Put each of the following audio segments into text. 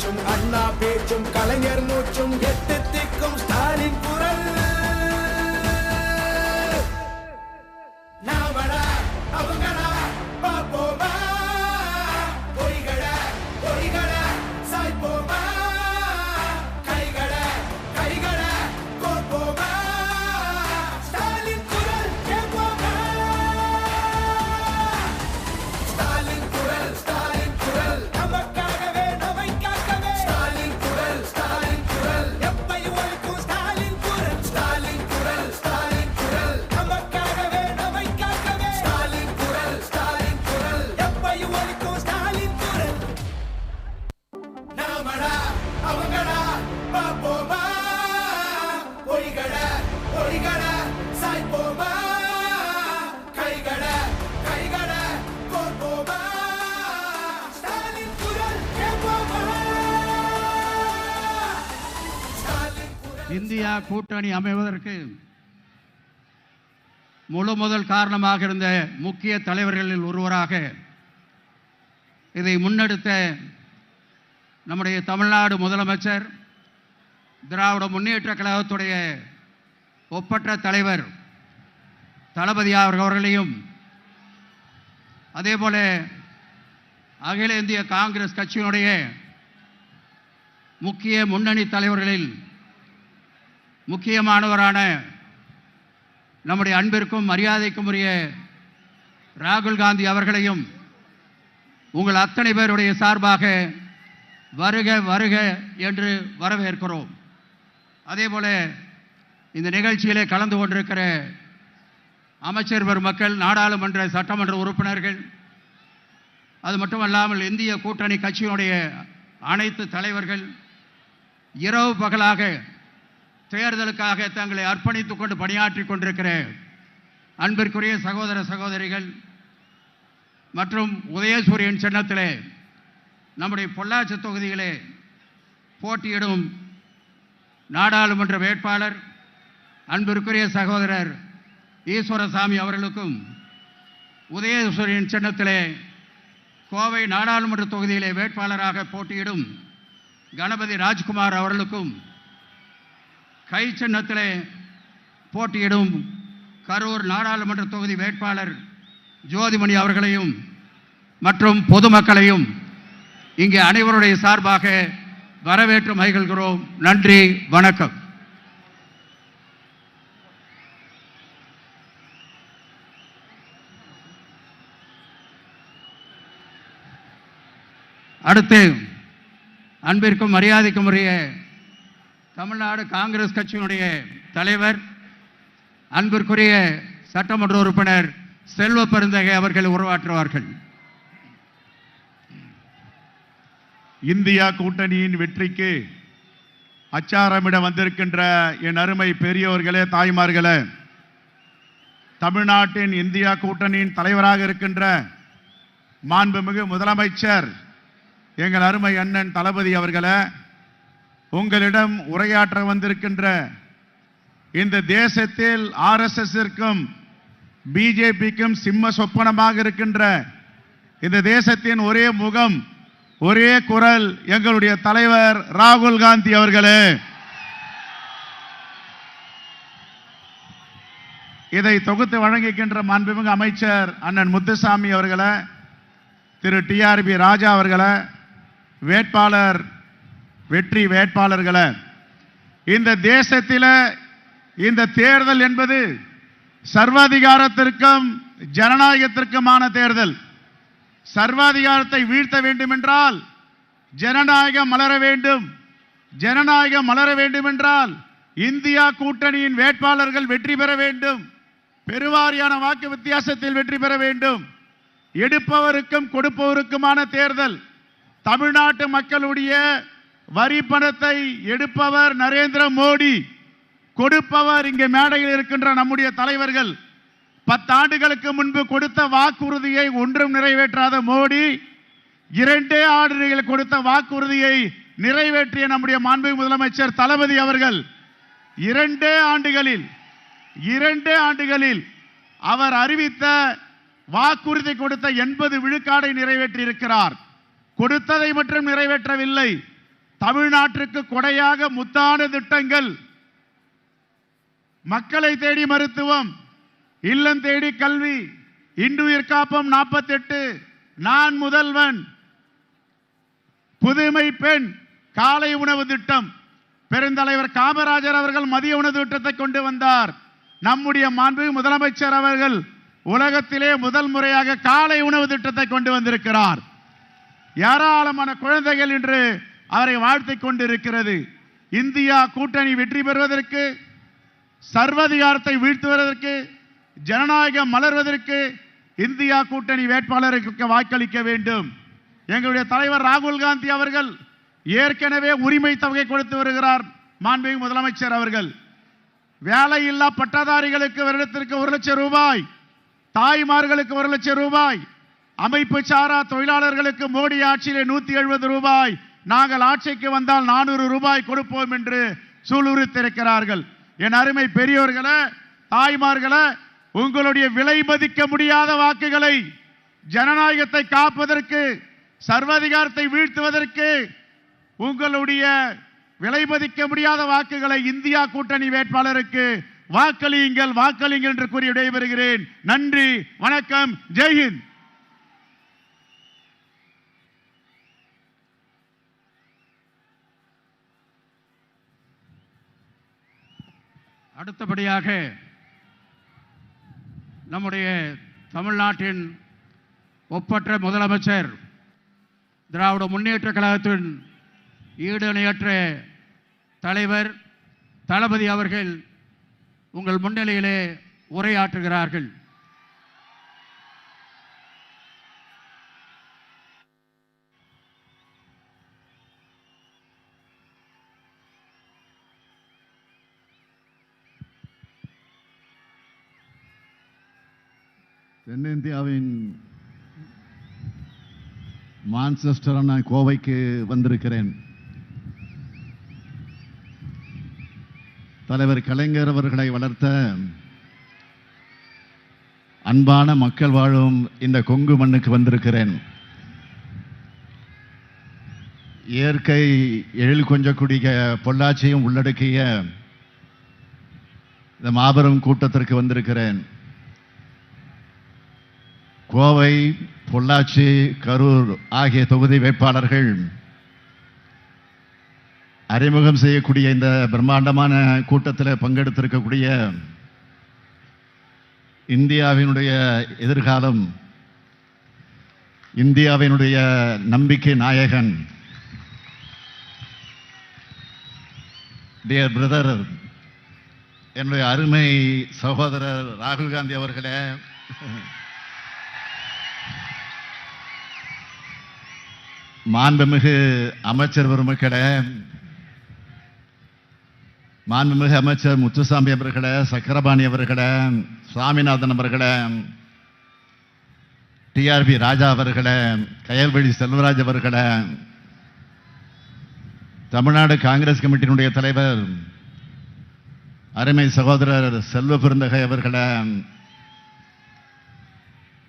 மூச்சும் அண்ணா பேச்சும் கலைஞர் மூச்சும் எட்டு திக்கும் ஸ்டாலின் குரல் நாமடா அவங்கடா பாப்போமா பொய்கடா பொய்கடா சாய்ப்போமா கைகடா கைகடா கோப்போமா ஸ்டாலின் குரல் கேட்போமா ஸ்டாலின் குரல் நமக்காகவே நம்மை காக்கவே ஸ்டாலின் குரல் எப்பையும் ஒழிக்கும் ஸ்டாலின் குரல் நமக்காகவே நம்மை காக்கவே ஸ்டாலின் குரல் எப்பையும் ஒழிக்கும் ஸ்டாலின் குரல் நாமடா அவங்கடா பாப்போமா பொய்கடா பொய்கடா சாய்ப்போமா கைகடா கைகடா கோப்போமா ஸ்டாலின் குரல் கேட்போமா ஸ்டாலின் குரல் இந்தியா கூட்டணி அமைவதற்கு முதல் காரணமாக இருந்த முக்கிய தலைவர்களில் ஒருவராக இதை முன்னெடுத்த நம்முடைய தமிழ்நாடு முதலமைச்சர் திராவிட முன்னேற்ற கழகத்துடைய ஒப்பற்ற தலைவர் தளபதி அவர்களையும் அதேபோல அகில இந்திய காங்கிரஸ் கட்சியினுடைய முக்கிய முன்னணி தலைவர்களில் முக்கியமானவரான நம்முடைய அன்பிற்கும் மரியாதைக்கும் உரிய ராகுல் காந்தி அவர்களையும் உங்கள் அத்தனை பேருடைய சார்பாக வருக வருக என்று வரவேற்கிறோம். அதேபோல இந்த நிகழ்ச்சியிலே கலந்து கொண்டிருக்கிற அமைச்சர் பெருமக்கள், நாடாளுமன்ற சட்டமன்ற உறுப்பினர்கள், அது மட்டுமல்லாமல் இந்திய கூட்டணி கட்சியினுடைய அனைத்து தலைவர்கள் இரவு பகலாக தேர்தலுக்காக தங்களை அர்ப்பணித்துக் கொண்டு பணியாற்றி கொண்டிருக்கிற அன்பிற்குரிய சகோதர சகோதரிகள் மற்றும் உதயசூரியன் சின்னத்திலே நம்முடைய பொள்ளாச்சி தொகுதியிலே போட்டியிடும் நாடாளுமன்ற வேட்பாளர் அன்பிற்குரிய சகோதரர் ஈஸ்வரசாமி அவர்களுக்கும் உதயசூரியன் சின்னத்திலே கோவை நாடாளுமன்ற தொகுதியிலே வேட்பாளராக போட்டியிடும் கணபதி ராஜ்குமார் அவர்களுக்கும் கை சின்னத்திலே போட்டியிடும் கரூர் நாடாளுமன்ற தொகுதி வேட்பாளர் ஜோதிமணி அவர்களையும் மற்றும் பொதுமக்களையும் இங்கே அனைவருடைய சார்பாக வரவேற்று மகிழ்கிறோம். நன்றி, வணக்கம். அடுத்து அன்பிற்கும் மரியாதைக்கும் உரிய தமிழ்நாடு காங்கிரஸ் கட்சியினுடைய தலைவர் அன்பிற்குரிய சட்டமன்ற உறுப்பினர் செல்வ பெருந்தகை அவர்கள் உருவாற்றுவார்கள். இந்தியா கூட்டணியின் வெற்றிக்கு அச்சாரமிட வந்திருக்கின்ற என் அருமை பெரியோர்களே, தாய்மார்களே, தமிழ்நாட்டின் இந்தியா கூட்டணியின் தலைவராக இருக்கின்ற மாண்புமிகு முதலமைச்சர் எங்கள் அருமை அண்ணன் தளபதி அவர்களே, உங்களிடம் உரையாற்ற வந்திருக்கின்ற இந்த தேசத்தில் RSSற்கும் பிஜேபிக்கும் சிம்ம சொப்பனமாக இருக்கின்ற இந்த தேசத்தின் ஒரே முகம், ஒரே குரல் எங்களுடைய தலைவர் ராகுல் காந்தி அவர்களே, இதை தொகுத்து வழங்குகின்ற மாண்புமிகு அமைச்சர் அண்ணன் முத்துசாமி அவர்களே, திரு TRB ராஜா அவர்களே, வேட்பாளர் வெற்றி வேட்பாளர்களே, இந்த தேசத்தில் இந்த தேர்தல் என்பது சர்வாதிகாரத்திற்கும் ஜனநாயகத்திற்குமான தேர்தல். சர்வாதிகாரத்தை வீழ்த்த வேண்டும் என்றால் ஜனநாயகம் மலர வேண்டும். ஜனநாயகம் மலர வேண்டும் என்றால் இந்தியா கூட்டணியின் வேட்பாளர்கள் வெற்றி பெற வேண்டும். பெருவாரியான வாக்கு வித்தியாசத்தில் வெற்றி பெற வேண்டும். எடுப்பவருக்கும் கொடுப்பவருக்குமான தேர்தல். தமிழ்நாட்டு மக்களுடைய வரி பணத்தை எடுப்பவர் நரேந்திர மோடி, கொடுப்பவர் இங்கே மேடையில் இருக்கின்ற நம்முடைய தலைவர்கள். 10 ஆண்டுகளுக்கு முன்பு கொடுத்த வாக்குறுதியை ஒன்றும் நிறைவேற்றாத மோடி, 2 ஆண்டுகள் கொடுத்த வாக்குறுதியை நிறைவேற்றிய நம்முடைய மாண்புமிகு முதலமைச்சர் தளபதி அவர்கள் 2 ஆண்டுகளில் அவர் அறிவித்த வாக்குறுதி கொடுத்த 80 விழுக்காடை நிறைவேற்றி இருக்கிறார். கொடுத்ததை மட்டும் நிறைவேற்றவில்லை, தமிழ்நாட்டிற்கு கொடையாக முத்தான திட்டங்கள், மக்களை தேடி மருத்துவம், இல்லம் தேடி கல்வி, இன்றுயிர் காப்பம் 48, நான் முதல்வன், புதுமை பெண், காலை உணவு திட்டம். பெருந்தலைவர் காமராஜர் அவர்கள் மதிய உணவு திட்டத்தை கொண்டு வந்தார். நம்முடைய மாண்பு முதலமைச்சர் அவர்கள் உலகத்திலே முதல் முறையாக காலை உணவு திட்டத்தை கொண்டு வந்திருக்கிறார். ஏராளமான குழந்தைகள் இன்று அவரை வாழ்த்திக் கொண்டிருக்கிறது. இந்தியா கூட்டணி வெற்றி பெறுவதற்கு, சர்வாதிகாரத்தை வீழ்த்துவதற்கு, ஜனநாயகம் மலர்வதற்கு இந்தியா கூட்டணி வேட்பாளருக்கு வாக்களிக்க வேண்டும். எங்களுடைய தலைவர் ராகுல் காந்தி அவர்கள் ஏற்கனவே உரிமை தொகை கொடுத்து வருகிறார். மாண்புமிகு முதலமைச்சர் அவர்கள் வேலையில்லா பட்டதாரிகளுக்கு வருடத்திற்கு 1 லட்சம் ரூபாய், தாய்மார்களுக்கு 1 லட்சம் ரூபாய், அமைப்பு சாரா தொழிலாளர்களுக்கு மோடி ஆட்சியிலே 170 ரூபாய், நாங்கள் ஆட்சிக்கு வந்தால் 400 ரூபாய் கொடுப்போம் என்று சூளுரித்திருக்கிறார்கள். என் அருமை பெரியோர்களே, தாய்மார்களே, உங்களுடைய விலை மதிக்க முடியாத வாக்குகளை ஜனநாயகத்தை காப்பதற்கு, சர்வாதிகாரத்தை வீழ்த்துவதற்கு உங்களுடைய விலை மதிக்க முடியாத வாக்குகளை இந்தியா கூட்டணி வேட்பாளருக்கு வாக்களியுங்கள், வாக்களியுங்கள் என்று கூறி விடைபெறுகிறேன். நன்றி, வணக்கம், ஜெய்ஹிந்த். அடுத்தபடியாக நம்முடைய தமிழ்நாட்டின் ஒப்பற்ற முதலமைச்சர், திராவிட முன்னேற்ற கழகத்தின் ஈடு இணையற்ற தலைவர் தளபதி அவர்கள் உங்கள் முன்னிலையிலே உரையாற்றுகிறார்கள். தென்னிந்தியாவின் மான்செஸ்டரான கோவைக்கு வந்திருக்கிறேன். தலைவர் கலைஞர் அவர்களை வளர்த்த அன்பான மக்கள் வாழும் இந்த கொங்கு மண்ணுக்கு வந்திருக்கிறேன். இயற்கை எழில் கொஞ்சக்கூடிய பொள்ளாச்சியும் உள்ளடக்கிய இந்த மாபெரும் கூட்டத்திற்கு வந்திருக்கிறேன். கோவை, பொள்ளாச்சி, கரூர் ஆகிய தொகுதி வேட்பாளர்கள் அறிமுகம் செய்யக்கூடிய இந்த பிரம்மாண்டமான கூட்டத்தில் பங்கெடுத்திருக்கக்கூடிய இந்தியாவினுடைய எதிர்காலம், இந்தியாவினுடைய நம்பிக்கை நாயகன், டியர் பிரதர், என்னுடைய அருமை சகோதரர் ராகுல் காந்தி அவர்களே, மாண்புமிகு அமைச்சர் பெருமக்களே, மாண்புமிகு அமைச்சர் முத்துசாமி அவர்களே, சக்கரபாணி அவர்களே, சுவாமிநாதன் அவர்களே, டிஆர்பி ராஜா அவர்களே, கயல்வழி செல்வராஜ் அவர்களே, தமிழ்நாடு காங்கிரஸ் கமிட்டியினுடைய தலைவர் அருமை சகோதரர் செல்வ பெருந்தகை அவர்களே,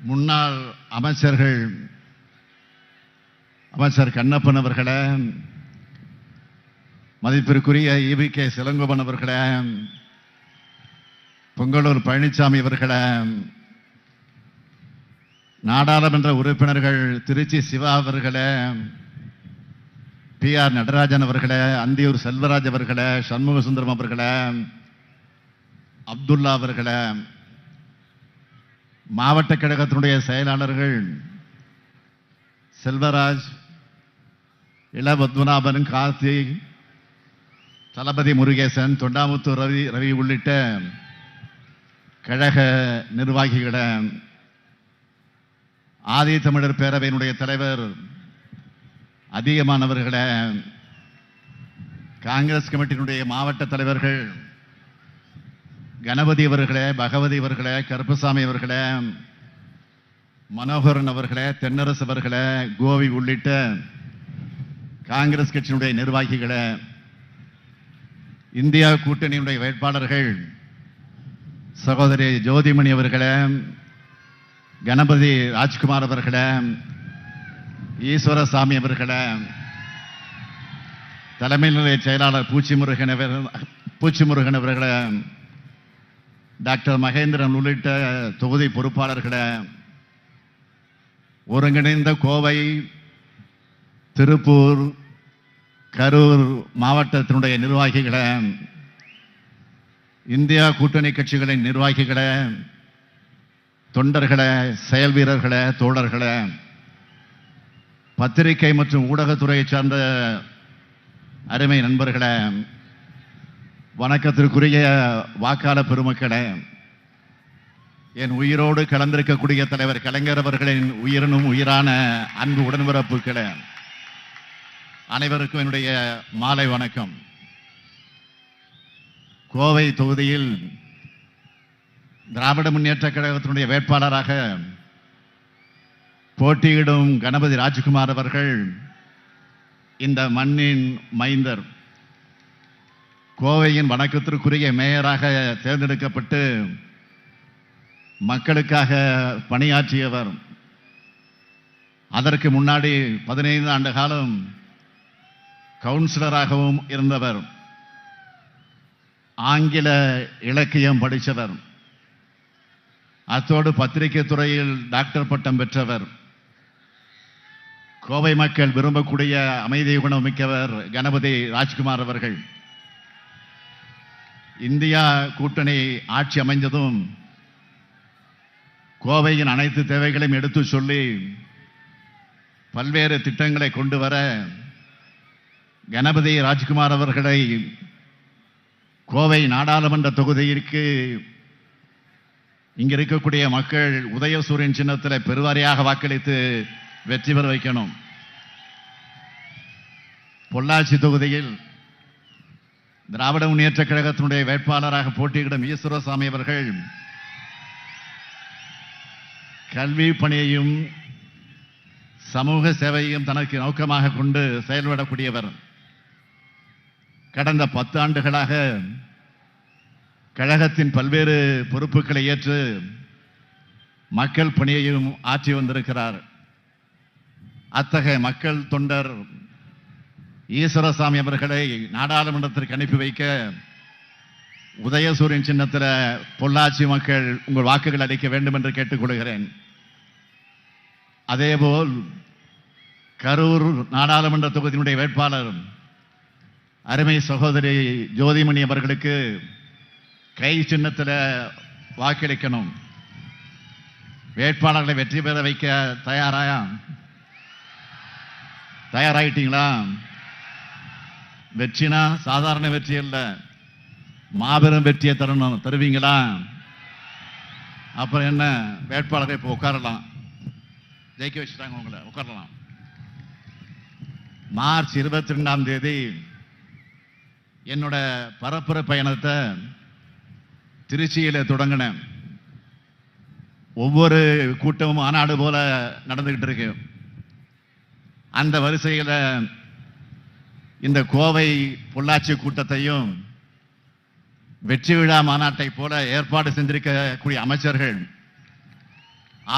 முன்னாள் அமைச்சர்கள் அமைச்சர் கண்ணப்பன் அவர்களே, மதிப்பிற்குரிய EVK சிலங்கோபன் அவர்களே, பொங்கலூர் பழனிசாமி அவர்களே, நாடாளுமன்ற உறுப்பினர்கள் திருச்சி சிவா அவர்களே, PR நடராஜன் அவர்களே, அந்தியூர் செல்வராஜ் அவர்களே, சண்முக சுந்தரம் அவர்களே, அப்துல்லா அவர்களே, மாவட்ட கழகத்தினுடைய செயலாளர்கள் செல்வராஜ், இளபத்மநாபன், கார்த்திக், தளபதி முருகேசன், தொண்டாமுத்தூர் ரவி உள்ளிட்ட கழக நிர்வாகிகள, ஆதி தமிழர் பேரவையினுடைய தலைவர் அதிகமானவர்கள, காங்கிரஸ் கமிட்டியினுடைய மாவட்ட தலைவர்கள் கணபதி அவர்களே, பகவதி அவர்களே, கருப்பசாமி அவர்களே, மனோகரன் அவர்களே, தென்னரசு அவர்களே, கோவி உள்ளிட்ட காங்கிரஸ் கட்சியினுடைய நிர்வாகிகளே, இந்தியா கூட்டணியினுடைய வேட்பாளர்கள் சகோதரி ஜோதிமணி அவர்களே, கணபதி ராஜ்குமார் அவர்களே, ஈஸ்வரசாமி அவர்களே, தலைமை நிலைய செயலாளர் பூச்சிமுருகன் அவர்களை, டாக்டர் மகேந்திரன் உள்ளிட்ட தொகுதி பொறுப்பாளர்களை, ஒருங்கிணைந்த கோவை, திருப்பூர், கரூர் மாவட்டத்தினுடைய நிர்வாகிகளை, இந்தியா கூட்டணி கட்சிகளின் நிர்வாகிகளை, தொண்டர்களை, செயல் வீரர்களை, தோழர்களை, பத்திரிகை மற்றும் ஊடகத்துறையை சார்ந்த அருமை நண்பர்களே, வணக்கத்திற்குரிய வாக்காளர் பெருமக்களே, என் உயிரோடு கலந்திருக்கக்கூடிய தலைவர் கலைஞர் அவர்களின் உயிரினும் உயிரான அன்பு உடன்பிறப்புகளே, அனைவருக்கும் என்னுடைய மாலை வணக்கம். கோவை தொகுதியில் திராவிட முன்னேற்ற கழகத்தினுடைய வேட்பாளராக போட்டியிடும் கணபதி ராஜ்குமார் அவர்கள் இந்த மண்ணின் மைந்தர். கோவையின் வணக்கத்திற்குரிய மேயராக தேர்ந்தெடுக்கப்பட்டு மக்களுக்காக பணியாற்றியவர். அதற்கு முன்னாடி 15 ஆண்டு காலம் கவுன்சிலராகவும் இருந்தவர். ஆங்கில இலக்கியம் படித்தவர். அத்தோடு பத்திரிகை துறையில் டாக்டர் பட்டம் பெற்றவர். கோவை மக்கள் விரும்பக்கூடிய அமைதி குணம் மிக்கவர் கணபதி ராஜ்குமார் அவர்கள். இந்தியா கூட்டணி ஆட்சி அமைந்ததும் கோவையின் அனைத்து தேவைகளையும் எடுத்து சொல்லி பல்வேறு திட்டங்களை கொண்டு வர கணபதி ராஜ்குமார் அவர்களை கோவை நாடாளுமன்ற தொகுதிக்கு இங்க இருக்கக்கூடிய மக்கள் உதயசூரியன் சின்னத்தில் பெருவாரியாக வாக்களித்து வெற்றி பெற வைக்கணும். பொள்ளாச்சி தொகுதியில் திராவிட முன்னேற்ற கழகத்தினுடைய வேட்பாளராக போட்டியிடும் ஈஸ்வரசாமி அவர்கள் கல்வி பணியையும் சமூக சேவையையும் தனக்கு நோக்கமாக கொண்டு செயல்படக்கூடியவர். கடந்த 10 ஆண்டுகளாக கழகத்தின் பல்வேறு பொறுப்புகளை ஏற்று மக்கள் பணியையும் ஆற்றி வந்திருக்கிறார். அத்தகைய மக்கள் தொண்டர் ஈஸ்வரசாமி அவர்களை நாடாளுமன்றத்திற்கு அனுப்பி வைக்க உதயசூரியன் சின்னத்தில் பொள்ளாச்சி மக்கள் உங்கள் வாக்குகள் அளிக்க வேண்டும் என்று கேட்டுக்கொள்கிறேன். அதேபோல் கரூர் நாடாளுமன்ற தொகுதியினுடைய வேட்பாளர் அருமை சகோதரி ஜோதிமணி அவர்களுக்கு கை சின்னத்தில் வாக்களிக்கணும். வேட்பாளர்களை வெற்றி பெற வைக்க தயாராயிட்டீங்களா? வெற்றினா சாதாரண வெற்றி அல்ல, மாபெரும் வெற்றியை தருவீங்களா? அப்புறம் என்ன, வேட்பாளரை இப்போ உட்காரலாம், ஜெயிக்க வச்சுட்டாங்க, உங்களை உட்காரலாம். மார்ச் 22ஆம் தேதி என்னோட பரப்புரை பயணத்தை திருச்சியில் தொடங்கினேன். ஒவ்வொரு கூட்டமும் மாநாடு போல நடந்துகிட்டு இருக்கு. அந்த வரிசையில் இந்த கோவை பொள்ளாச்சி கூட்டத்தையும் வெற்றி விழா மாநாட்டை போல ஏற்பாடு செஞ்சிருக்கக்கூடிய அமைச்சர்கள்,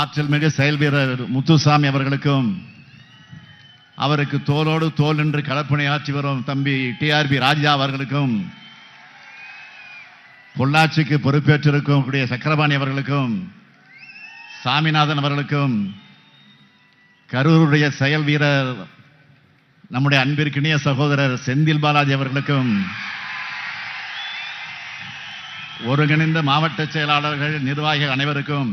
ஆற்றல் மிகு செயல் வீரர் முத்துசாமி அவர்களுக்கும், அவருக்கு தோளோடு தோல் நின்று களப்பணியாற்றி வரும் தம்பி TRB ராஜா அவர்களுக்கும், பொள்ளாச்சிக்கு பொறுப்பேற்றிருக்கக்கூடிய சக்கரபாணி அவர்களுக்கும், சாமிநாதன் அவர்களுக்கும், கரூருடைய செயல் வீரர் நம்முடைய அன்பிற்கினிய சகோதரர் செந்தில் பாலாஜி அவர்களுக்கும், ஒருங்கிணைந்த மாவட்ட செயலாளர்கள், நிர்வாகிகள் அனைவருக்கும்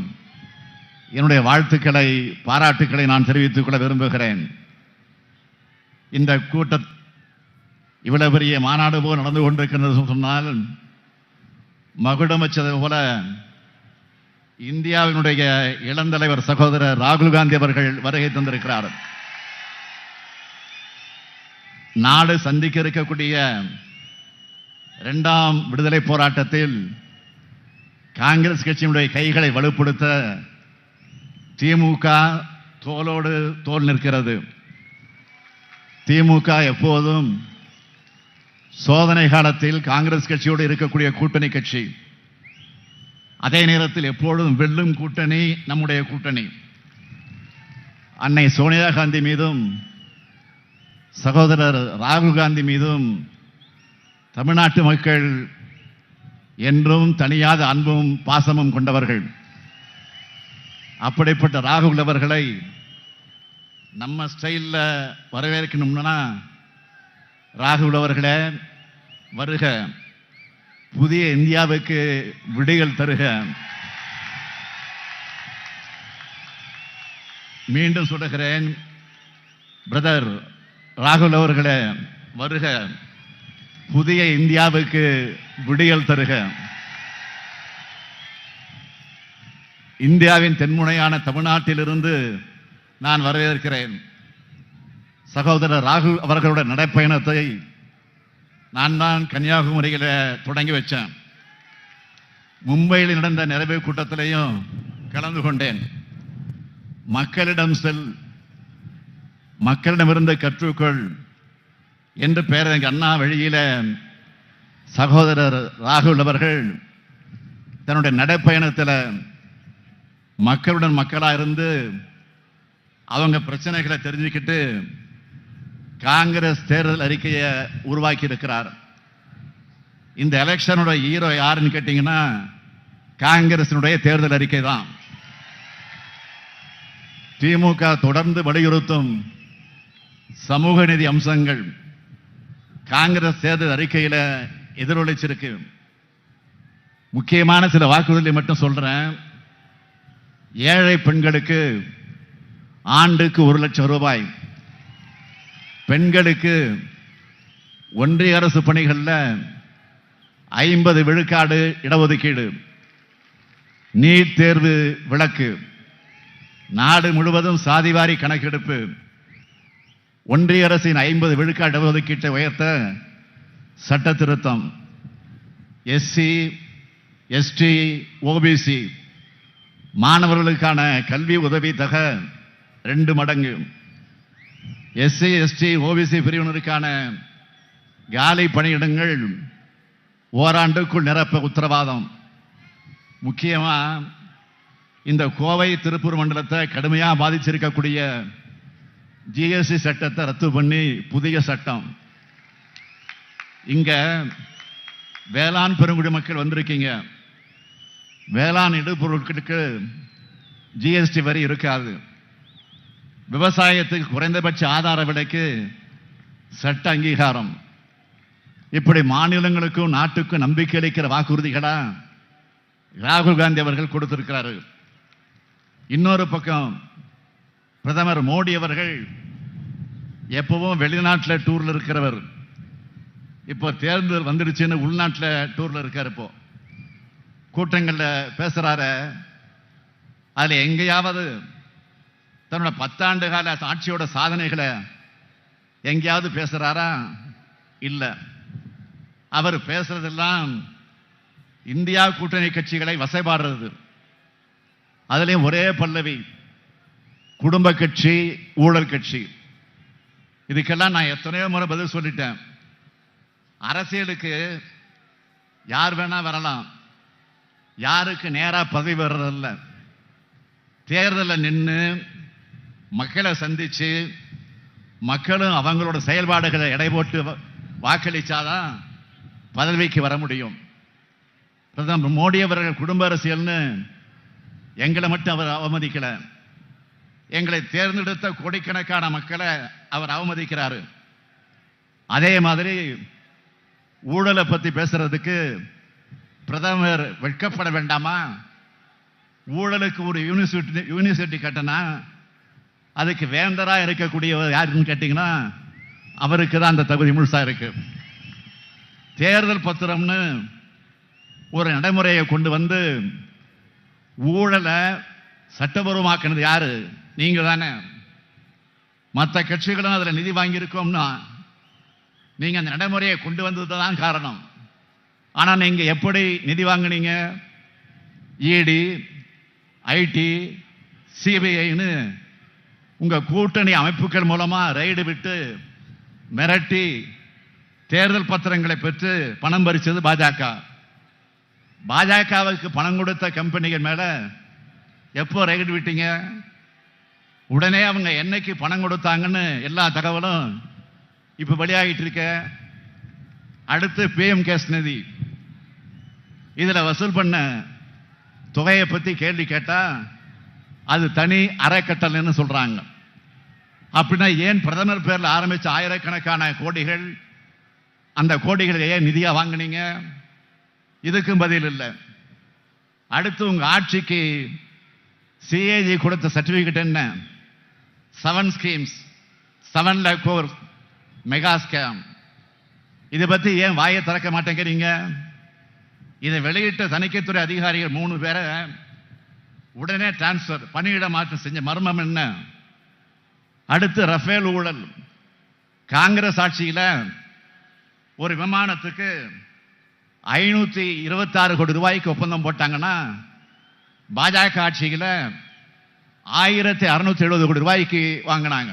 என்னுடைய வாழ்த்துக்களை, பாராட்டுக்களை நான் தெரிவித்துக் கொள்ள விரும்புகிறேன். இந்த கூட்டம் இவ்வளவு பெரிய மாநாடு போல் நடந்து கொண்டிருக்கிறது சொன்னால் மகுடம் வச்சது போல இந்தியாவினுடைய இளந்தலைவர் சகோதரர் ராகுல் காந்தி அவர்கள் வருகை தந்திருக்கிறார். நாடு சந்திக்க இருக்கக்கூடிய 2ஆம் விடுதலை போராட்டத்தில் காங்கிரஸ் கட்சியினுடைய கைகளை வலுப்படுத்த திமுக தோளோடு தோள் நிற்கிறது. திமுக எப்போதும் சோதனை காலத்தில் காங்கிரஸ் கட்சியோடு இருக்கக்கூடிய கூட்டணி கட்சி. அதே நேரத்தில் எப்பொழுதும் வெல்லும் கூட்டணி நம்முடைய கூட்டணி. அன்னை சோனியா காந்தி மீதும் சகோதரர் ராகுல் காந்தி மீதும் தமிழ்நாட்டு மக்கள் என்றும் தனியாத அன்பும் பாசமும் கொண்டவர்கள். அப்படிப்பட்ட ராகுல் அவர்களை நம்ம ஸ்டைல்ல வரவேற்கணும்னா, ராகுல் அவர்களே வருக, புதிய இந்தியாவுக்கு விடிகள் தருக. மீண்டும் சொல்லுகிறேன், பிரதர் ராகுல் அவர்களே வருக, புதிய இந்தியாவுக்கு விடியல் தருக. இந்தியாவின் தென்முனையான தமிழ்நாட்டிலிருந்து நான் வரவேற்கிறேன். சகோதரர் ராகுல் அவர்களுடைய நடைப்பயணத்தை நான் தான் கன்னியாகுமரியில் தொடங்கி வச்சேன். மும்பையில் நடந்த நிறைவு கூட்டத்திலையும் கலந்து கொண்டேன். மக்களிடம் செல், மக்களிடமிருந்து கற்றுக்கொள் என்று பேரறிஞர் அண்ணா வழியில சகோதரர் ராகுல் அவர்கள் தன்னுடைய நடைப்பயணத்தில் மக்களுடன் மக்களா இருந்து அவங்க பிரச்சனைகளை தெரிஞ்சுக்கிட்டு காங்கிரஸ் தேர்தல் அறிக்கையை உருவாக்கி இருக்கிறார். இந்த எலெக்ஷனோட ஹீரோ யாருன்னு கேட்டீங்கன்னா, காங்கிரசினுடைய தேர்தல் அறிக்கை தான். திமுக தொடர்ந்து வலியுறுத்தும் சமூக நீதி அம்சங்கள் காங்கிரஸ் தேர்தல் அறிக்கையில எதிரொலிச்சிருக்கு. முக்கியமான சில வாக்குறுதிகளை மட்டும் சொல்றேன். ஏழை பெண்களுக்கு ஆண்டுக்கு 1 லட்சம் ரூபாய், பெண்களுக்கு ஒன்றிய அரசு பணிகளில் 50 விழுக்காடு இடஒதுக்கீடு, நீட் தேர்வு விலக்கு, நாடு முழுவதும் சாதிவாரி கணக்கெடுப்பு, ஒன்றிய அரசின் 50 விழுக்காடு இடஒதுக்கீட்டை உயர்த்த சட்ட திருத்தம், எஸ்சி எஸ்டி ஓபிசி மாணவர்களுக்கான கல்வி உதவி தொகை 2 மடங்கு, எஸ்சி எஸ்டி ஓபிசி பிரிவினருக்கான காலி பணியிடங்கள் ஓராண்டுக்குள் நிரப்ப உத்தரவாதம். முக்கியமா இந்த கோவை திருப்பூர் மண்டலத்தை கடுமையாக பாதிச்சிருக்கக்கூடிய ஜிஎஸ்டி சட்டத்தை ரத்து பண்ணி புதிய சட்டம். இங்க வேளாண் பெருங்குடி மக்கள் வந்திருக்கீங்க. வேளாண் இடுபொருட்களுக்கு ஜிஎஸ்டி வரி இருக்காது. விவசாயத்துக்கு குறைந்தபட்ச ஆதார விலைக்கு சட்ட அங்கீகாரம். இப்படி மாநிலங்களுக்கும் நாட்டுக்கும் நம்பிக்கை அளிக்கிற வாக்குறுதிகளா ராகுல் காந்தி அவர்கள் கொடுத்திருக்கிறாரு. இன்னொரு பக்கம் பிரதமர் மோடி அவர்கள் எப்பவும் வெளிநாட்டில் டூர்ல இருக்கிறவர். இப்போ தேர்தல் வந்துடுச்சுன்னு உள்நாட்டில் டூர்ல இருக்காரு. இப்போ கூட்டங்கள்ல பேசுறாரு. அதுல எங்கேயாவது தன்னோட 10 ஆண்டு கால ஆட்சியோட சாதனைகளை எங்கேயாவது பேசுறாரா? இல்ல. அவர் பேசுறதெல்லாம் இந்தியா கூட்டணி கட்சிகளை வசைபாடுறது. அதுலயும் ஒரே பல்லவி, குடும்ப கட்சி, ஊழல் கட்சி. இதுக்கெல்லாம் நான் எத்தனையோ முறை பதில் சொல்லிட்டேன். அரசியலுக்கு யார் வேணா வரலாம், யாருக்கு நேரா பதவி வர்றதில்ல. தேர்தலில் நின்று மக்களை சந்திச்சு மக்களும் அவங்களோட செயல்பாடுகளை எடை போட்டு வாக்களிச்சாதான் பதவிக்கு வர முடியும். பிரதமர் மோடி அவர்கள் குடும்ப அரசியல்னு எங்களை மட்டும் அவர் அவமதிக்கல, எங்களை தேர்ந்தெடுத்த கோடிக்கணக்கான மக்களை அவர் அவமதிக்கிறாரு. அதே மாதிரி ஊழலை பத்தி பேசுறதுக்கு பிரதமர் வெட்கப்பட வேண்டாமா? ஊழலுக்கு ஒரு யூனிவர்சிட்டி கட்டினா அதுக்கு வேந்தரா இருக்கக்கூடியவர் யாருன்னு கேட்டீங்கன்னா அவருக்கு தான் அந்த தகுதி முழுசா இருக்கு. தேர்தல் பத்திரம்னு ஒரு நடைமுறையை கொண்டு வந்து ஊழலை சட்டபூர்வமாக்கினது யாரு? நீங்க தானே. மற்ற கட்சிகளும் அதுல நிதி வாங்கியிருக்கோம்னா நீங்க அந்த நடைமுறையை கொண்டு வந்தது தான் காரணம். ஆனா நீங்க எப்படி நிதி வாங்கினீங்க? இடி, ஐடி, சிபிஐன்னு உங்க கூட்டணி அமைப்புகள் மூலமா ரைடு விட்டு மிரட்டி தேர்தல் பத்திரங்களை பெற்று பணம் பறிச்சது பாஜக. பாஜகவுக்கு பணம் கொடுத்த கம்பெனிகள் மேல எப்போ ரைடு விட்டீங்க? உடனே அவங்க என்னைக்கு பணம் கொடுத்தாங்கன்னு எல்லா தகவலும் இப்ப வெளியாகிட்டு இருக்க. அடுத்து PM கேஸ் நிதி, இதுல வசூல் பண்ண தொகையை பத்தி கேள்வி கேட்டா அது தனி அறக்கட்டளைன்னு சொல்றாங்க. அப்படின்னா ஏன் பிரதமர் பேர்ல ஆரம்பிச்ச ஆயிரக்கணக்கான கோடிகள், அந்த கோடிகளை ஏன் நிதியா வாங்கினீங்க? இதுக்கும் பதில் இல்லை. அடுத்து உங்க ஆட்சிக்கு CAG கொடுத்த சர்டிபிகேட் என்ன? 7 schemes, 7 lakh crore mega scam. இதை பத்தி ஏன் வாயை திறக்க மாட்டேங்கிறீங்க? இதை வெளியிட்ட தணிக்கைத்துறை அதிகாரிகள் 3 பேரை உடனே டிரான்ஸ்பர், பணியிட மாற்றம் செஞ்ச மர்மம் என்ன? அடுத்து ரஃபேல் ஊழல். காங்கிரஸ் ஆட்சியில ஒரு விமானத்துக்கு 526 கோடி ரூபாய்க்கு ஒப்பந்தம் போட்டாங்கன்னா பாஜக ஆட்சியில 1670 கோடி ரூபாய்க்கு வாங்கினாங்க.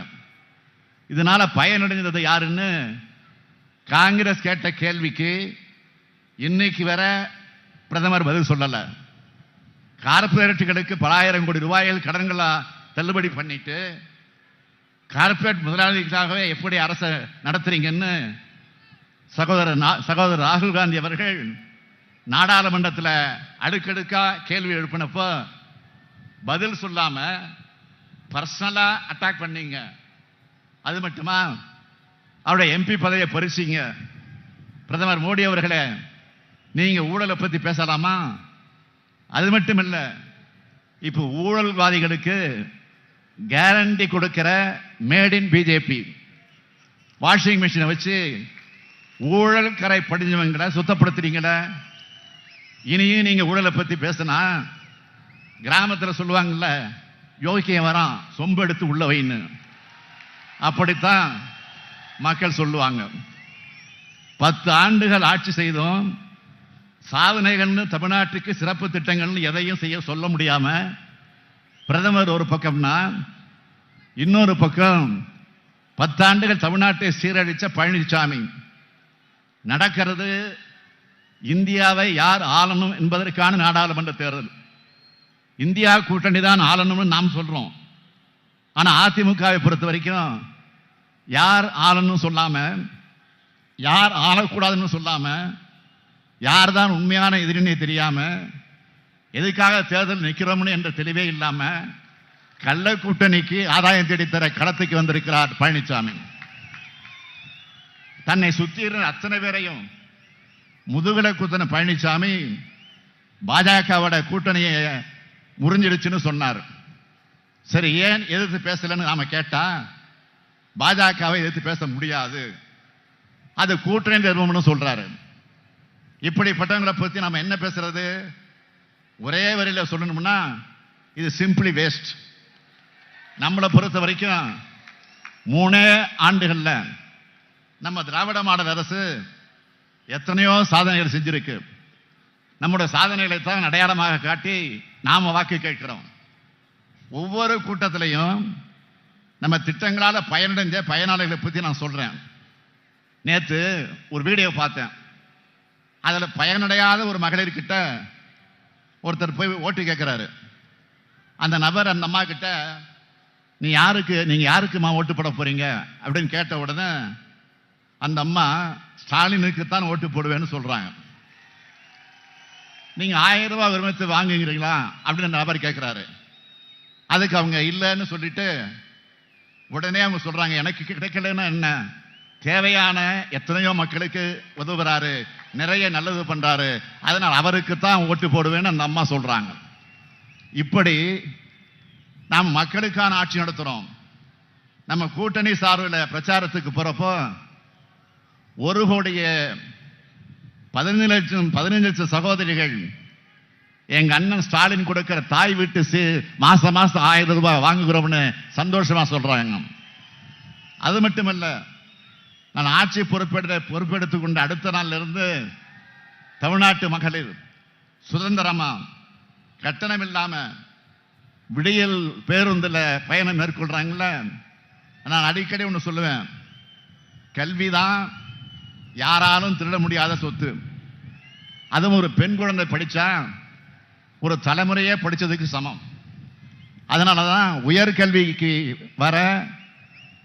இதனால பயனடைந்தது யாருன்னு காங்கிரஸ் கேட்ட கேள்விக்கு இன்னைக்கு வர பிரதமர் பதில் சொல்லல. கார்பரேட்டுகளுக்கு பல ஆயிரம் கோடி ரூபாயில் கடன்களை தள்ளுபடி பண்ணிட்டு கார்பரேட் முதலாளிகளுக்காகவே எப்படி அரசை நடத்துறீங்கன்னு சகோதரர் ராகுல் காந்தி அவர்கள் நாடாளுமன்றத்தில் அடுக்கடுக்கா கேள்வி எழுப்பினப்போ பதில் சொல்லாம பர்சனலா அட்டாக் பண்ணீங்க. அது மட்டுமா, அவருடைய MP பதவியை பறிச்சீங்க. பிரதமர் மோடி அவர்களே, நீங்க ஊழலை பத்தி பேசலாமா? அது மட்டும் இல்ல, இப்ப ஊழல்வாதிகளுக்கு கேரண்டி கொடுக்கிற மேட் இன் பிஜேபி வாஷிங் மிஷினை வச்சு ஊழல் கரை படிஞ்சவங்களை சுத்தப்படுத்துறீங்களே. இனியும் நீங்க ஊழலை பத்தி பேசினா கிராமத்தில் சொல்லுவாங்கல்ல, யோகியம் வரான் சொம்பு எடுத்து உள்ள வைன்னு, அப்படித்தான் மக்கள் சொல்லுவாங்க. 10 ஆண்டுகள் ஆட்சி செய்தோம், சாதனைகள்னு தமிழ்நாட்டுக்கு சிறப்பு திட்டங்கள்னு எதையும் செய்ய சொல்ல முடியாம பிரதமர் ஒரு பக்கம்னா, இன்னொரு பக்கம் 10 ஆண்டுகள் தமிழ்நாட்டை சீரழிச்ச பழனிசாமி. நடக்கிறது இந்தியாவை யார் ஆளணும் என்பதற்கான நாடாளுமன்ற தேர்தல். இந்தியா கூட்டணி தான் ஆளணும்னு நாம் சொல்றோம். ஆனா அதிமுகவை பொறுத்த வரைக்கும் யார் ஆளணும் சொல்லாம, யார் ஆளக்கூடாதுன்னு சொல்லாம, யார் தான் உண்மையான எதிரினே தெரியாம, எதுக்காக தேர்தல் நிற்கிறோம்னு என்ற தெளிவே இல்லாம கள்ள கூட்டணிக்கு ஆதாயம் தேடித்தர களத்துக்கு வந்திருக்கிறார் பழனிசாமி. தன்னை சுற்றி இருந்த அத்தனை பேரையும் முதுகுல குத்தின பழனிசாமி பாஜகவோட கூட்டணியை முறிஞ்சிடுச்சுன்னு சொன்னார். சரி, ஏன் எதிர்த்து பேசலன்னு நாம கேட்டா, பாஜகவை எதிர்த்து பேச முடியாது, அது கூட்டணி நிறுவனம்னு சொல்றாரு. இப்படிப்பட்டவங்களை பத்தி நாம என்ன பேசுறது? ஒரே வரியில சொல்லணும்னா இது சிம்பிளி வேஸ்ட். நம்மளை பொறுத்த வரைக்கும் 3 ஆண்டுகள்ல நம்ம திராவிட மாடல் அரசு எத்தனையோ சாதனைகள் செஞ்சிருக்கு. நம்முடைய சாதனைகளை தான் அடையாளமாக காட்டி நாம வாக்கு கேட்கிறோம். ஒவ்வொரு கூட்டத்திலையும் நம்ம திட்டங்களால பயனடைஞ்ச பயனாளிகளை பத்தி நான் சொல்றேன். நேத்து ஒரு வீடியோ பார்த்தேன். அதுல பயனடையாத ஒரு மகளிர் கிட்ட ஒருத்தர் போய் ஓட்டு கேட்கிறாரு. அந்த நபர் அந்த அம்மா கிட்ட, நீங்க யாருக்குமா ஓட்டு போட போறீங்க அப்படின்னு கேட்ட உடனே அந்த அம்மா ஸ்டாலினுக்கு தான் ஓட்டு போடுவேன்னு சொல்றாங்க. நீங்க 1000 ரூபாய் விரும்பத்து வாங்குகிறீங்களா அப்படின்னு அந்த நபர் கேட்கிறாரு. அதுக்கு அவங்க இல்லைன்னு சொல்லிட்டு உடனே அவங்க சொல்றாங்க, எனக்கு கிடைக்கலன்னா என்ன, தேவையான எத்தனையோ மக்களுக்கு உதவுறாரு, நிறைய நல்லது பண்றாரு, அதனால் அவருக்கு தான் ஓட்டு போடுவேன்னு அந்த அம்மா சொல்றாங்க. இப்படி நாம் மக்களுக்கான ஆட்சி நடத்துறோம். நம்ம கூட்டணி சார்பில் பிரச்சாரத்துக்கு போறப்போ 1,15 லட்சம் சகோதரிகள் எங்க அண்ணன் ஸ்டாலின் கொடுக்கிற தாய் வீட்டு மாசம் 1000 ரூபாய் வாங்குகிறோம்னு சந்தோஷமா சொல்றாங்க. அது மட்டுமல்ல, நான் ஆட்சி பொறுப்பெடுத்துக் கொண்ட அடுத்த நாள்ல இருந்து தமிழ்நாட்டு மகளிர் சுதந்திரமா கட்டணம் இல்லாம விடியல் பேருந்துல பயணம் மேற்கொள்றாங்கல்ல. நான் அடிக்கடி ஒன்று சொல்லுவேன், கல்விதான் யாராலும் திருட முடியாத சொத்து. அதுவும் ஒரு பெண் குழந்தை படிச்சா ஒரு தலைமுறையே படிச்சதுக்கு சமம். அதனாலதான் உயர்கல்விக்கு வர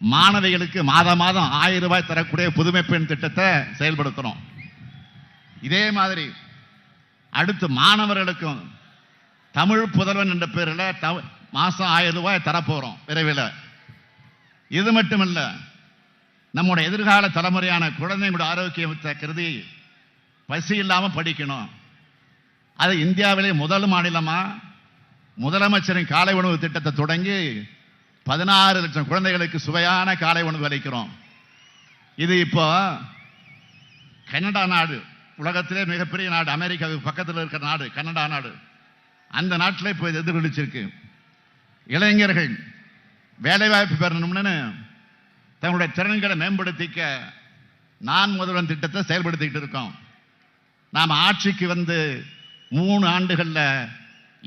மாணவிகளுக்கு மாதம் 1000 ரூபாய் தரக்கூடிய புதுமை பெண் திட்டத்தை செயல்படுத்துறோம். இதே மாதிரி அடுத்து மாணவர்களுக்கும் தமிழ் புதல்வன் என்ற பேரில் மாசம் 1000 ரூபாய் தரப்போறோம் விரைவில். இது மட்டுமல்ல, நம்முடைய எதிர்கால தலைமுறையான குழந்தைகளோட ஆரோக்கியத்தை கருதி பசி இல்லாமல் படிக்கணும். அது இந்தியாவிலே முதல் மாநிலமா முதலமைச்சரின் காலை உணவு திட்டத்தை தொடங்கி 16 லட்சம் குழந்தைகளுக்கு சுவையான காலை உணவு அளிக்கிறோம். இது இப்போ கனடா நாடு, உலகத்திலே மிகப்பெரிய நாடு, அமெரிக்காவுக்கு பக்கத்தில் இருக்கிற நாடு கனடா நாடு, அந்த நாட்டில் இப்போ எதிர்கொலிச்சிருக்கு. இளைஞர்கள் வேலைவாய்ப்பு பெறணும்னு தங்களுடைய திறன்களை மேம்படுத்திக்க நான் முதல்வன் திட்டத்தை செயல்படுத்திக்கிட்டு இருக்கோம். நாம் ஆட்சிக்கு வந்து 3 ஆண்டுகளில்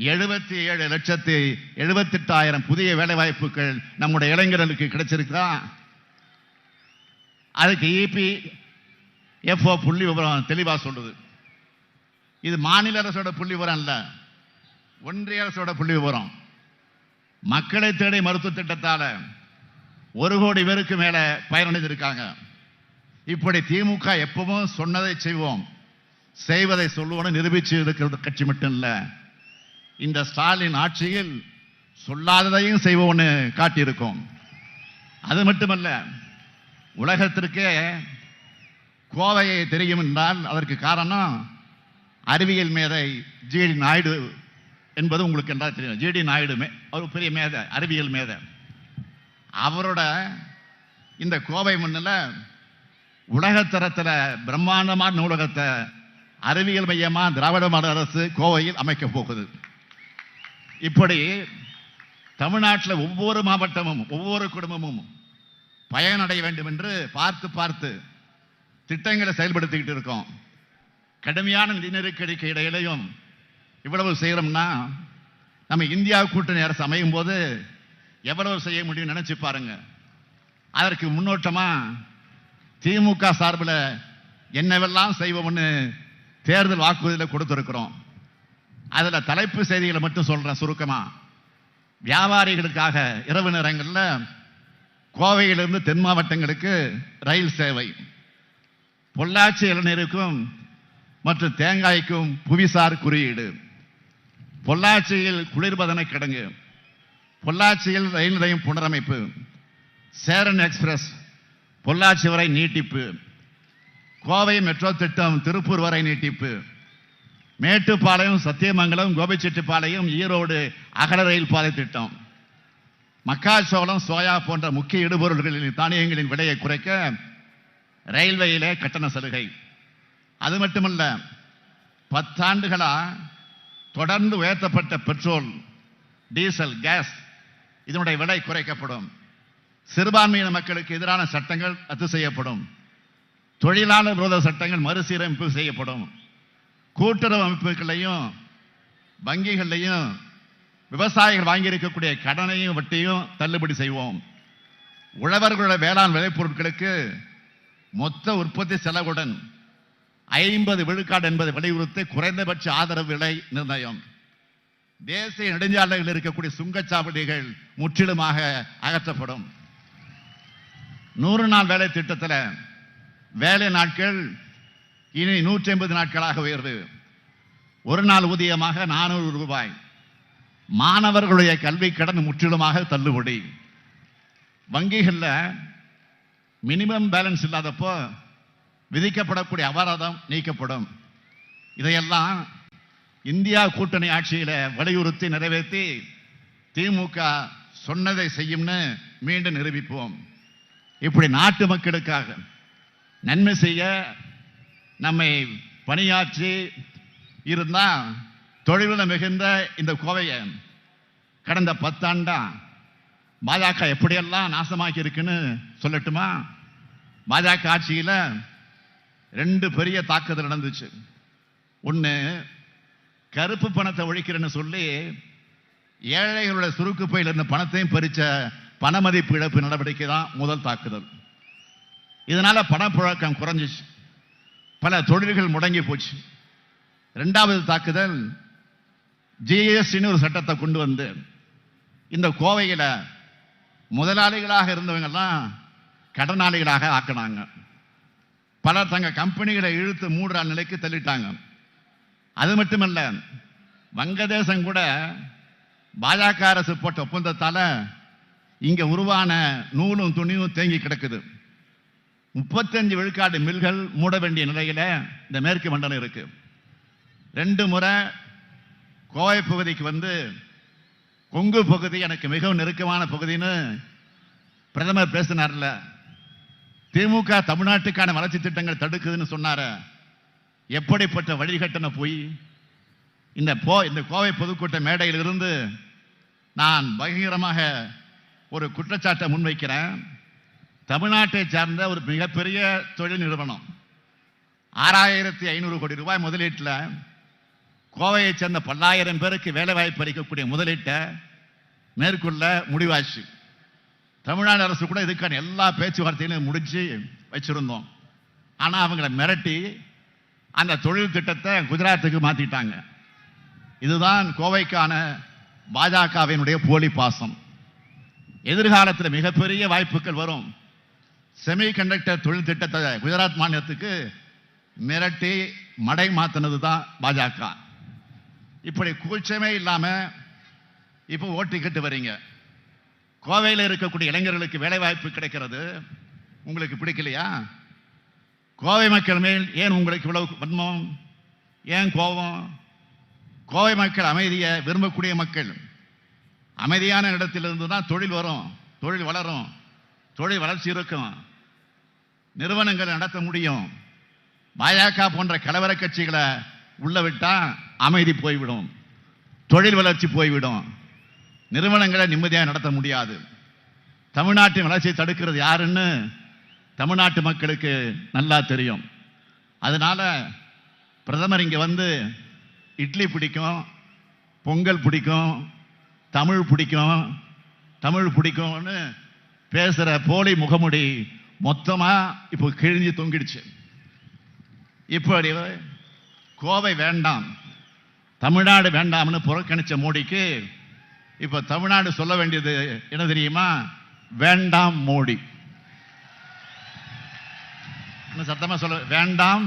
77,78,000 புதிய வேலைவாய்ப்புகள் நம்முடைய இளைஞர்களுக்கு கிடைச்சிருக்கா. அதுக்கு EPFO புள்ளி விவரம் தெளிவாக சொல்லுது. இது மாநில அரசோட புள்ளி விவரம் அல்ல, ஒன்றிய அரசோட புள்ளி விவரம். மக்களை தேடி மருத்துவ திட்டத்தால் 1 கோடி பேருக்கு மேல பயனடைந்திருக்காங்க. இப்படி திமுக எப்பவும் சொன்னதை செய்வோம், செய்வதை சொல்லுவோம் நிரூபிச்சு இருக்கிற கட்சி மட்டும் இல்ல, இந்த ஸ்டாலின் ஆட்சியில் சொல்லாததையும் செய்வோம்னு காட்டியிருக்கோம். அது மட்டுமல்ல, உலகத்திற்கே கோவையை தெரியும் என்றால் அதற்கு காரணம் அறிவியல் மேதை ஜிடி நாயுடு என்பது உங்களுக்கு என்றால் தெரியும். ஜிடி நாயுடு ஒரு பெரிய மேதை, அறிவியல் மேதை. அவரோட இந்த கோவை மண்ணில் உலகத்தரத்தில் பிரம்மாண்டமான நூலகத்தை அறிவியல் மையமா திராவிட மாடல் அரசு கோவையில் அமைக்க போகுது. இப்படி தமிழ்நாட்டில் ஒவ்வொரு மாவட்டமும் ஒவ்வொரு குடும்பமும் பயனடைய வேண்டும் என்று பார்த்து பார்த்து திட்டங்களை செயல்படுத்திக்கிட்டு இருக்கோம். கடுமையான நிதி நெருக்கடிக்கு இடையிலையும் இவ்வளவு செய்யறோம்னா நம்ம இந்தியா கூட்டணி அரசு அமையும் போது எவ்வளவு செய்ய முடியும் நினைச்சு பாருங்க. அதற்கு முன்னோட்டமா திமுக சார்பில் என்னவெல்லாம் செய்வோம்னு தேர்தல் வாக்குறுதியில் கொடுத்திருக்கிறோம். அதுல தலைப்பு செய்திகளை மட்டும் சொல்றேன் சுருக்கமா. வியாபாரிகளுக்காக இரவு நேரங்களில் கோவையிலிருந்து தென் மாவட்டங்களுக்கு ரயில் சேவை, பொள்ளாச்சி இளநீருக்கும் மற்றும் தேங்காய்க்கும் புவிசார் குறியீடு, பொள்ளாச்சியில் குளிர்பதன கிடங்கு, பொள்ளாச்சியில் ரயில் நிலையம் புனரமைப்பு, சேரன் எக்ஸ்பிரஸ் பொள்ளாச்சி வரை நீட்டிப்பு, கோவை மெட்ரோ திட்டம் திருப்பூர் வரை நீட்டிப்பு, மேட்டுப்பாளையம் சத்தியமங்கலம் கோபிச்செட்டிப்பாளையம் ஈரோடு அகல ரயில் பாதை திட்டம், மக்காச்சோளம் சோயா போன்ற முக்கிய இடுபொருள்களின் தானியங்களின் விலையை குறைக்க ரயில்வேயிலே கட்டண சலுகை. அது மட்டுமல்ல, 10 ஆண்டுகளா தொடர்ந்து உயர்த்தப்பட்ட பெட்ரோல், டீசல், கேஸ் இதனுடைய விலை குறைக்கப்படும். சிறுபான்மையின மக்களுக்கு எதிரான சட்டங்கள் ரத்து செய்யப்படும். தொழிலாளர் விரோத சட்டங்கள் மறுசீரமைப்பு செய்யப்படும். கூட்டுறவு அமைப்புகளையும் வங்கிகளையும் விவசாயிகள் வாங்கியிருக்கக்கூடிய கடனையும் வட்டியும் தள்ளுபடி செய்வோம். உழவர்களுடைய வேளாண் விளைபொருட்களுக்கு மொத்த உற்பத்தி செலவுடன் 50 விழுக்காடு என்பதை வலியுறுத்தி குறைந்தபட்ச ஆதரவு விலை நிர்ணயம். தேசிய நெடுஞ்சாலைகளில் இருக்கக்கூடிய சுங்கச்சாவடிகள் முற்றிலுமாக அகற்றப்படும். 100 நாள் வேலை திட்டத்தில் வேலை நாட்கள் இனி 180 நாட்களாக உயர்வு. 1 நாள் ஊதியமாக 400 ரூபாய். மாணவர்களுடைய கல்வி கடன் முற்றிலுமாக தள்ளுபடி. வங்கிகளில் மினிமம் பேலன்ஸ் இல்லாதப்போ விதிக்கப்படக்கூடிய அபராதம் நீக்கப்படும். இதையெல்லாம் இந்தியா கூட்டணி ஆட்சியில் வலியுறுத்தி நிறைவேற்றி திமுக சொன்னதை செய்யும்னு மீண்டும் நிரூபிப்போம். இப்படி நாட்டு மக்களுக்காக நன்மை செய்ய நம்மை பணியாற்றி இருந்தா தொழில்நுட்ப மிகுந்த இந்த கோவையை கடந்த 10 ஆண்டா பாஜக எப்படியெல்லாம் நாசமாக்கி இருக்குன்னு சொல்லட்டுமா? பாஜக ஆட்சியில் 2 பெரிய தாக்குதல் நடந்துச்சு. ஒன்று, கருப்பு பணத்தை ஒழிக்கிறேன்னு சொல்லி ஏழைகளுடைய சுருக்கு பையில் இருந்த பணத்தையும் பறிச்ச பணமதிப்பு இழப்பு நடவடிக்கை தான் முதல் தாக்குதல். இதனால பணப்புழக்கம் குறைஞ்சிச்சு, பல தொழில்கள் முடங்கி போச்சு. 2வது தாக்குதல், ஜிஎஸ்டின்னு ஒரு சட்டத்தை கொண்டு வந்து இந்த கோவையில் முதலாளிகளாக இருந்தவங்கெல்லாம் கடனாளிகளாக ஆக்கினாங்க. பலர் தங்க கம்பெனிகளை இழுத்து மூடுற நிலைக்கு தள்ளிட்டாங்க. அது மட்டுமல்ல, வங்கதேசம் கூட பாஜக அரசு போட்ட ஒப்பந்தத்தால இங்க உருவான நூலும் துணியும் தேங்கி கிடக்குது. 35 விழுக்காடு மில்கள் மூட வேண்டிய நிலையில இந்த மேற்கு மண்டலம் இருக்கு. 2 முறை கோவை பகுதிக்கு வந்து கொங்கு பகுதி எனக்கு மிகவும் நெருக்கமான பகுதின்னு பிரதமர் பேசினார்ல. திமுக தமிழ்நாட்டுக்கான வளர்ச்சி திட்டங்கள் தடுக்குதுன்னு சொன்னார. எப்படிப்பட்ட வழிகட்டண போய் இந்த கோவை பொதுக்கூட்ட மேடையில் இருந்து நான் பகிரமாக ஒரு குற்றச்சாட்டை முன்வைக்கிறேன். தமிழ்நாட்டை சார்ந்த ஒரு மிகப்பெரிய தொழில் நிறுவனம் 6500 கோடி ரூபாய் முதலீட்டில் கோவையை சேர்ந்த 10,000 பேருக்கு வேலை வாய்ப்பு அளிக்கக்கூடிய முதலீட்டை மேற்கொள்ள முடிவாச்சு. தமிழ்நாடு அரசு கூட இதுக்கான எல்லா பேச்சுவார்த்தைகளையும் முடிச்சு வச்சிருந்தோம். ஆனால் அவங்கள மிரட்டி அந்த தொழில் திட்டத்தை குஜராத்துக்கு மாற்றிட்டாங்க. இதுதான் கோவைக்கான பாஜகவினுடைய போலி பாசம். எதிர்காலத்தில் மிகப்பெரிய வாய்ப்புகள் வரும். செமி கண்டக்டர் தொழில் திட்டத்தை குஜராத் மாநிலத்துக்கு மிரட்டி மடை மாத்தினது தான் பாஜக. இப்படி கூச்சமே இல்லாம இப்போ ஓட்டிக்கிட்டு வரீங்க. கோவையில் இருக்கக்கூடிய இளைஞர்களுக்கு வேலை வாய்ப்பு கிடைக்கிறது உங்களுக்கு பிடிக்கலையா? கோவை மக்கள் மேல் ஏன் உங்களுக்கு இவ்வளவு வன்மம், ஏன் கோபம்? கோவை மக்கள் அமைதியை விரும்பக்கூடிய மக்கள். அமைதியான இடத்திலிருந்து தான் தொழில் வரும், தொழில் வளரும், தொழில் வளர்ச்சி இருக்கும், நிறுவனங்கள் நடத்த முடியும். பாஜக போன்ற கலவர கட்சிகளை உள்ள விட்டா அமைதி போய்விடும், தொழில் வளர்ச்சி போய்விடும், நிறுவனங்களை நிம்மதியாக நடத்த முடியாது. தமிழ்நாட்டின் வளர்ச்சியை தடுக்கிறது யாருன்னு தமிழ்நாட்டு மக்களுக்கு நல்லா தெரியும். அதனால பிரதமர் இங்க வந்து இட்லி பிடிக்கும், பொங்கல் பிடிக்கும், தமிழ் பிடிக்கும், தமிழ் பிடிக்கும்னு பேசுற போலி முகமுடி மொத்தமா இப்போ கிழிஞ்சு தொங்கிடுச்சு. இப்படி கோவை வேண்டாம், தமிழ்நாடு வேண்டாம்னு புறக்கணிச்ச மோடிக்கு இப்ப தமிழ்நாடு சொல்ல வேண்டியது என்ன தெரியுமா? வேண்டாம் மோடி. சத்தமா சொல்ல வேண்டாம்,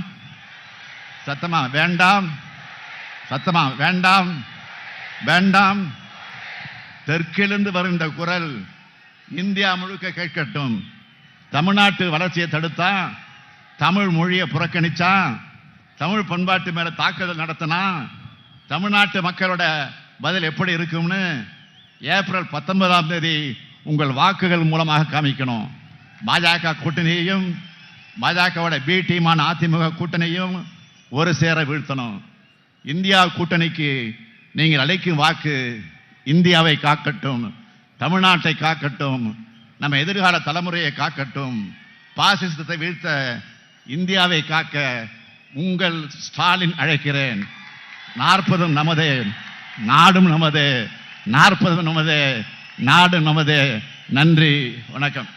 சத்தமா வேண்டாம், சத்தமா வேண்டாம், வேண்டாம். தெற்கிலிருந்து வருகின்ற குரல் இந்தியா முழுக்க கேட்கட்டும். தமிழ்நாட்டு வளர்ச்சியை தடுத்தா, தமிழ் மொழியை புறக்கணிச்சா, தமிழ் பண்பாட்டு மேல தாக்குதல் நடத்தினா தமிழ்நாட்டு மக்களோட பதில் எப்படி இருக்கும்னு ஏப்ரல் 19ஆம் தேதி உங்கள் வாக்குகள் மூலமாக காமிக்கணும். பாஜக கூட்டணியையும் பாஜகவோட பி டீமான அதிமுக கூட்டணியும் ஒரு சேர வீழ்த்தணும். இந்தியா கூட்டணிக்கு நீங்கள் அளிக்கும் வாக்கு இந்தியாவை காக்கட்டும், தமிழ்நாட்டை காக்கட்டும், நம்ம எதிர்கால தலைமுறையை காக்கட்டும், பாசிசத்தை வீழ்த்த இந்தியாவை காக்க உங்கள் ஸ்டாலின் அழைக்கிறேன். 40 நமதே, நாடும் நமதே, 40 நமதே, நாடு நமதே. நன்றி, வணக்கம்.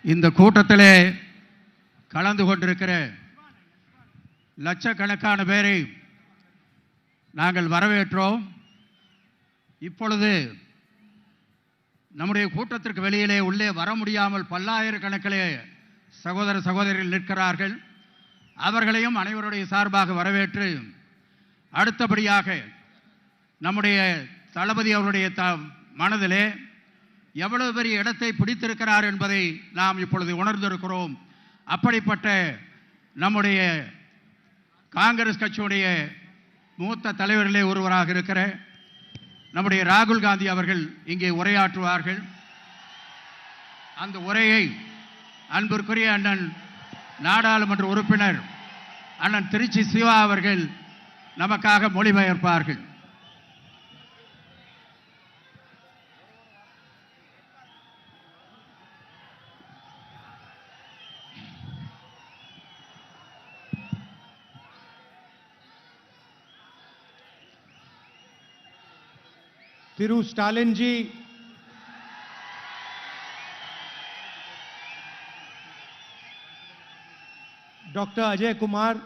இந்த கூட்டத்திலே கலந்து கொண்டிருக்கிற லட்சக்கணக்கான பேரை நாங்கள் வரவேற்றோம். இப்பொழுது நம்முடைய கூட்டத்திற்கு வெளியிலே உள்ளே வர முடியாமல் பல்லாயிரக்கணக்கிலே சகோதர சகோதரிகள் நிற்கிறார்கள். அவர்களையும் அனைவருடைய சார்பாக வரவேற்று, அடுத்தபடியாக நம்முடைய தளபதி அவருடைய மனதிலே எவ்வளவு பெரிய இடத்தை பிடித்திருக்கிறார் என்பதை நாம் இப்பொழுது உணர்ந்திருக்கிறோம். அப்படிப்பட்ட நம்முடைய காங்கிரஸ் கட்சியுடைய மூத்த தலைவர்களே ஒருவராக இருக்கிற நம்முடைய ராகுல் காந்தி அவர்கள் இங்கே உரையாற்றுவார்கள். அந்த உரையை அன்பிற்குரிய அண்ணன் நாடாளுமன்ற உறுப்பினர் அண்ணன் திருச்சி சிவா அவர்கள் நமக்காக மொழிபெயர்ப்பார்கள். Thiru Stalin ji, Dr. Ajay Kumar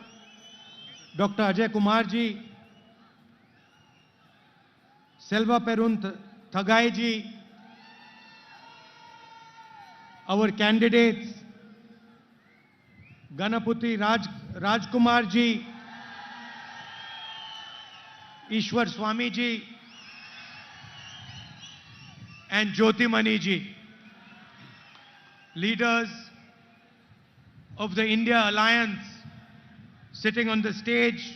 ji, Selva Perun Thagai ji, our candidates, Ganapati Rajkumar ji, Ishwar Swami ji, and Jyotimani ji, leaders of the India Alliance sitting on the stage,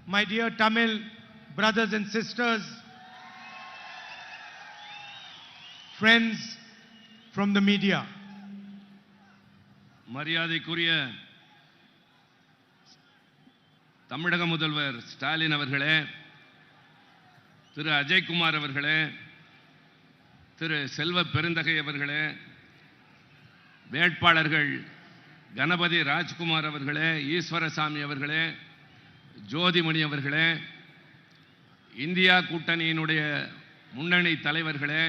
my dear Tamil brothers and sisters, friends from the media. மரியாதைக்குரிய தமிழக முதல்வர் ஸ்டாலின் அவர்களே, திரு அஜய்குமார் அவர்களே, திரு செல்வ பெருந்தகை அவர்களே, வேட்பாளர்கள் கணபதி ராஜ்குமார் அவர்களே, ஈஸ்வரசாமி அவர்களே, ஜோதிமணி அவர்களே, இந்தியா கூட்டணியினுடைய முன்னணி தலைவர்களே,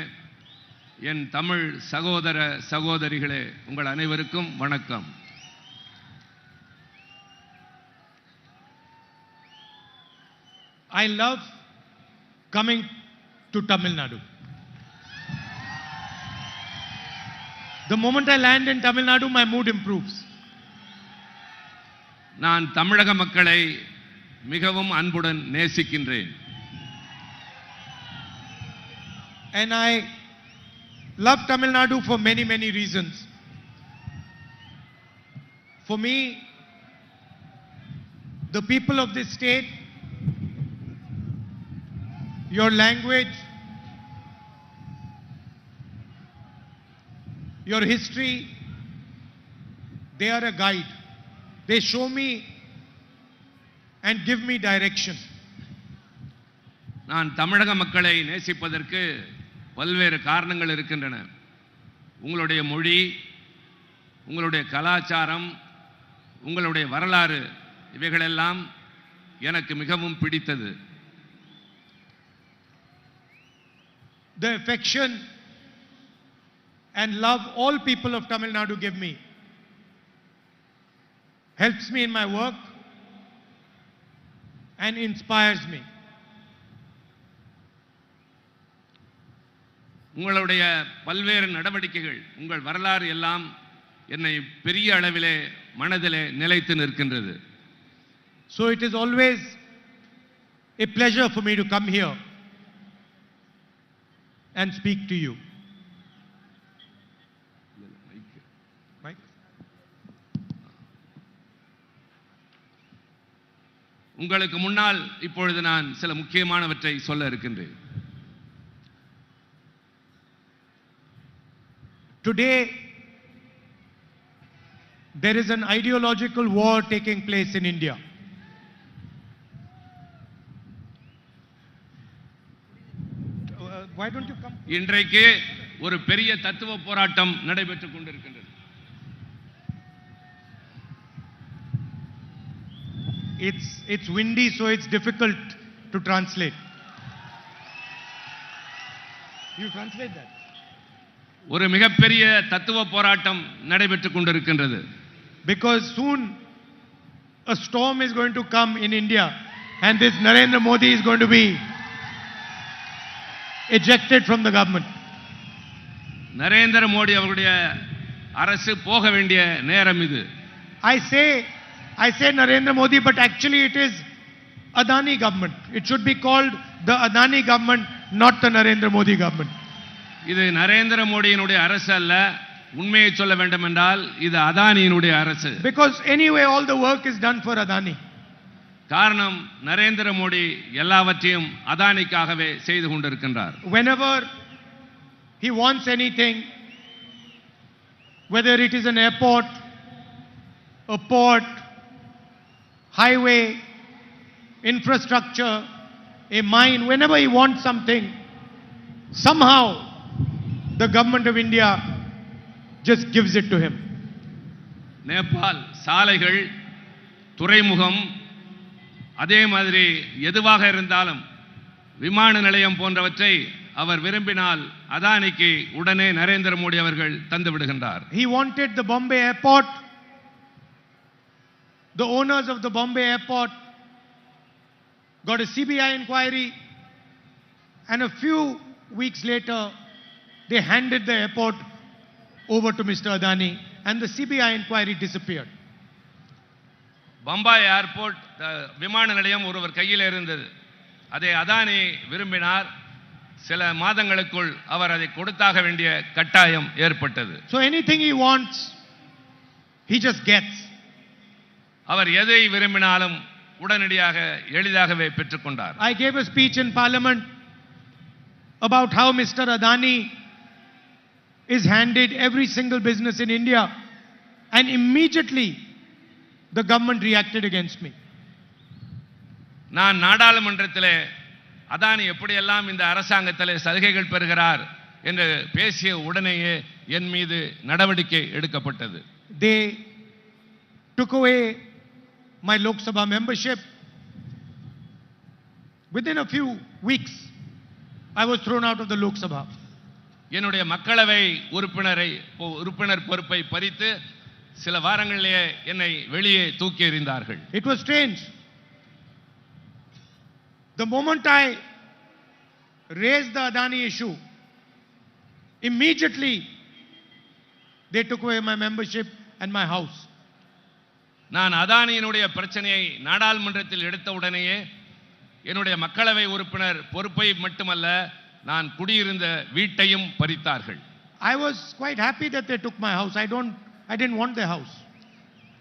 என் தமிழ் சகோதர சகோதரிகளே, உங்கள் அனைவருக்கும் வணக்கம். I love coming to Tamil Nadu. The moment I land in Tamil Nadu, my mood improves. நான் தமிழக மக்களை மிகவும் அன்புடன் நேசிக்கின்றேன். And I love Tamil Nadu for many, many reasons. For me, the people of this state, your language, your history, they are a guide. They show me and give me direction. நான் தமிழக மக்களை நேசிப்பதற்கு பல்வேறு காரணங்கள் இருக்கின்றன. உங்களுடைய மொழி, உங்களுடைய கலாச்சாரம், உங்களுடைய வரலாறு, இவைகளெல்லாம் எனக்கு மிகவும் பிடித்தது. The affection and love all people of Tamil Nadu give me helps me in my work and inspires me. உங்களுடைய பல்வேறு நடவடிக்கைகள், உங்கள் வரலாறு எல்லாம் என்னை பெரிய அளவிலே மனதிலே நிலைத்து நிற்கின்றது. So it is always a pleasure for me to come here and speak to you. Mike? உங்களுக்கு முன்னால் இப்பொழுது நான் சில முக்கியமானவற்றை சொல்ல இருக்கின்றேன். Today, there is an ideological war taking place in India. Why don't you come? இன்றைக்கு ஒரு பெரிய தத்துவ போராட்டம் நடைபெற்றுக் கொண்டிருக்கின்றது. It's windy, so it's difficult to translate. You translate that. ஒரு மிகப்பெரிய தத்துவ போராட்டம் நடைபெற்றுக் கொண்டிருக்கின்றது. Because soon a storm is going to come in India and this Narendra Modi is going to be ejected from the government. Narendra Modi அவர்களுடைய அரசு போக வேண்டிய நேரம் இது. I say Narendra Modi, but actually it is Adani government. It should be called the Adani government, not the Narendra Modi government. இது நரேந்திர மோடியினுடைய அரசு அல்ல. உண்மையை சொல்ல வேண்டும் என்றால் இது அதானியினுடைய அரசு. Because anyway all the work is done for Adani. காரணம் நரேந்திர மோடி எல்லாவற்றையும் அதானிக்காகவே செய்து கொண்டிருக்கின்றார். Whenever he wants anything, whether it is an airport, a port, highway, infrastructure, a mine, whenever he wants something, somehow the government of India just gives it to him. Nepal சாலைகள், துறைமுகம், அதே மாதிரி எதுவாக இருந்தாலும் விமான நிலையம் போன்றவற்றை அவர் விரும்பினால் அதானிக்கு உடனே நரேந்திர மோடி அவர்கள் தந்து விடுகின்றார். He wanted the Bombay airport. the owners of the Bombay airport got a CBI inquiry, and a few weeks later, they handed the airport over to Mr. Adani, and the CBI inquiry disappeared. Bombay airport விமான நிலையம் ஒருவர் கையில் இருந்தது. அதை அதானி விரும்பினார். சில மாதங்களுக்குள் அவர் அதை கொடுத்தாக வேண்டிய கட்டாயம் ஏற்பட்டது. So anything he wants, he just gets. அவர் எதை விரும்பினாலும் உடனடியாக எளிதாகவே பெற்றுக்கொண்டார். I gave a speech in Parliament about how Mr. Adani is handed every single business in India, and immediately the government reacted against me. நான் நாடாளுமன்றத்திலே அதானி எப்படியெல்லாம் இந்த அரசாங்கத்திலே சலுகைகள் பெறுகிறார் என்று பேசிய உடனேயே என் மீது நடவடிக்கை எடுக்கப்பட்டது. They took away my Lok Sabha membership. Within a few weeks, I was thrown out of the Lok Sabha. என்னுடைய மக்களவை உறுப்பினர் பொறுப்பை பறித்து சில வாரங்களிலே என்னை வெளியே தூக்கி எறிந்தார்கள். It was strange. The moment I raised the Adani issue, immediately they took away my membership and my house. நான் அதானியினுடைய பிரச்சனையை நாடாளுமன்றத்தில் எடுத்த உடனேயே என்னுடைய மக்களவை உறுப்பினர் பொறுப்பை மட்டுமல்ல, நான் குடியிருந்த வீட்டையும் பறித்தார்கள். I was quite happy that they took my house. I didn't want the house.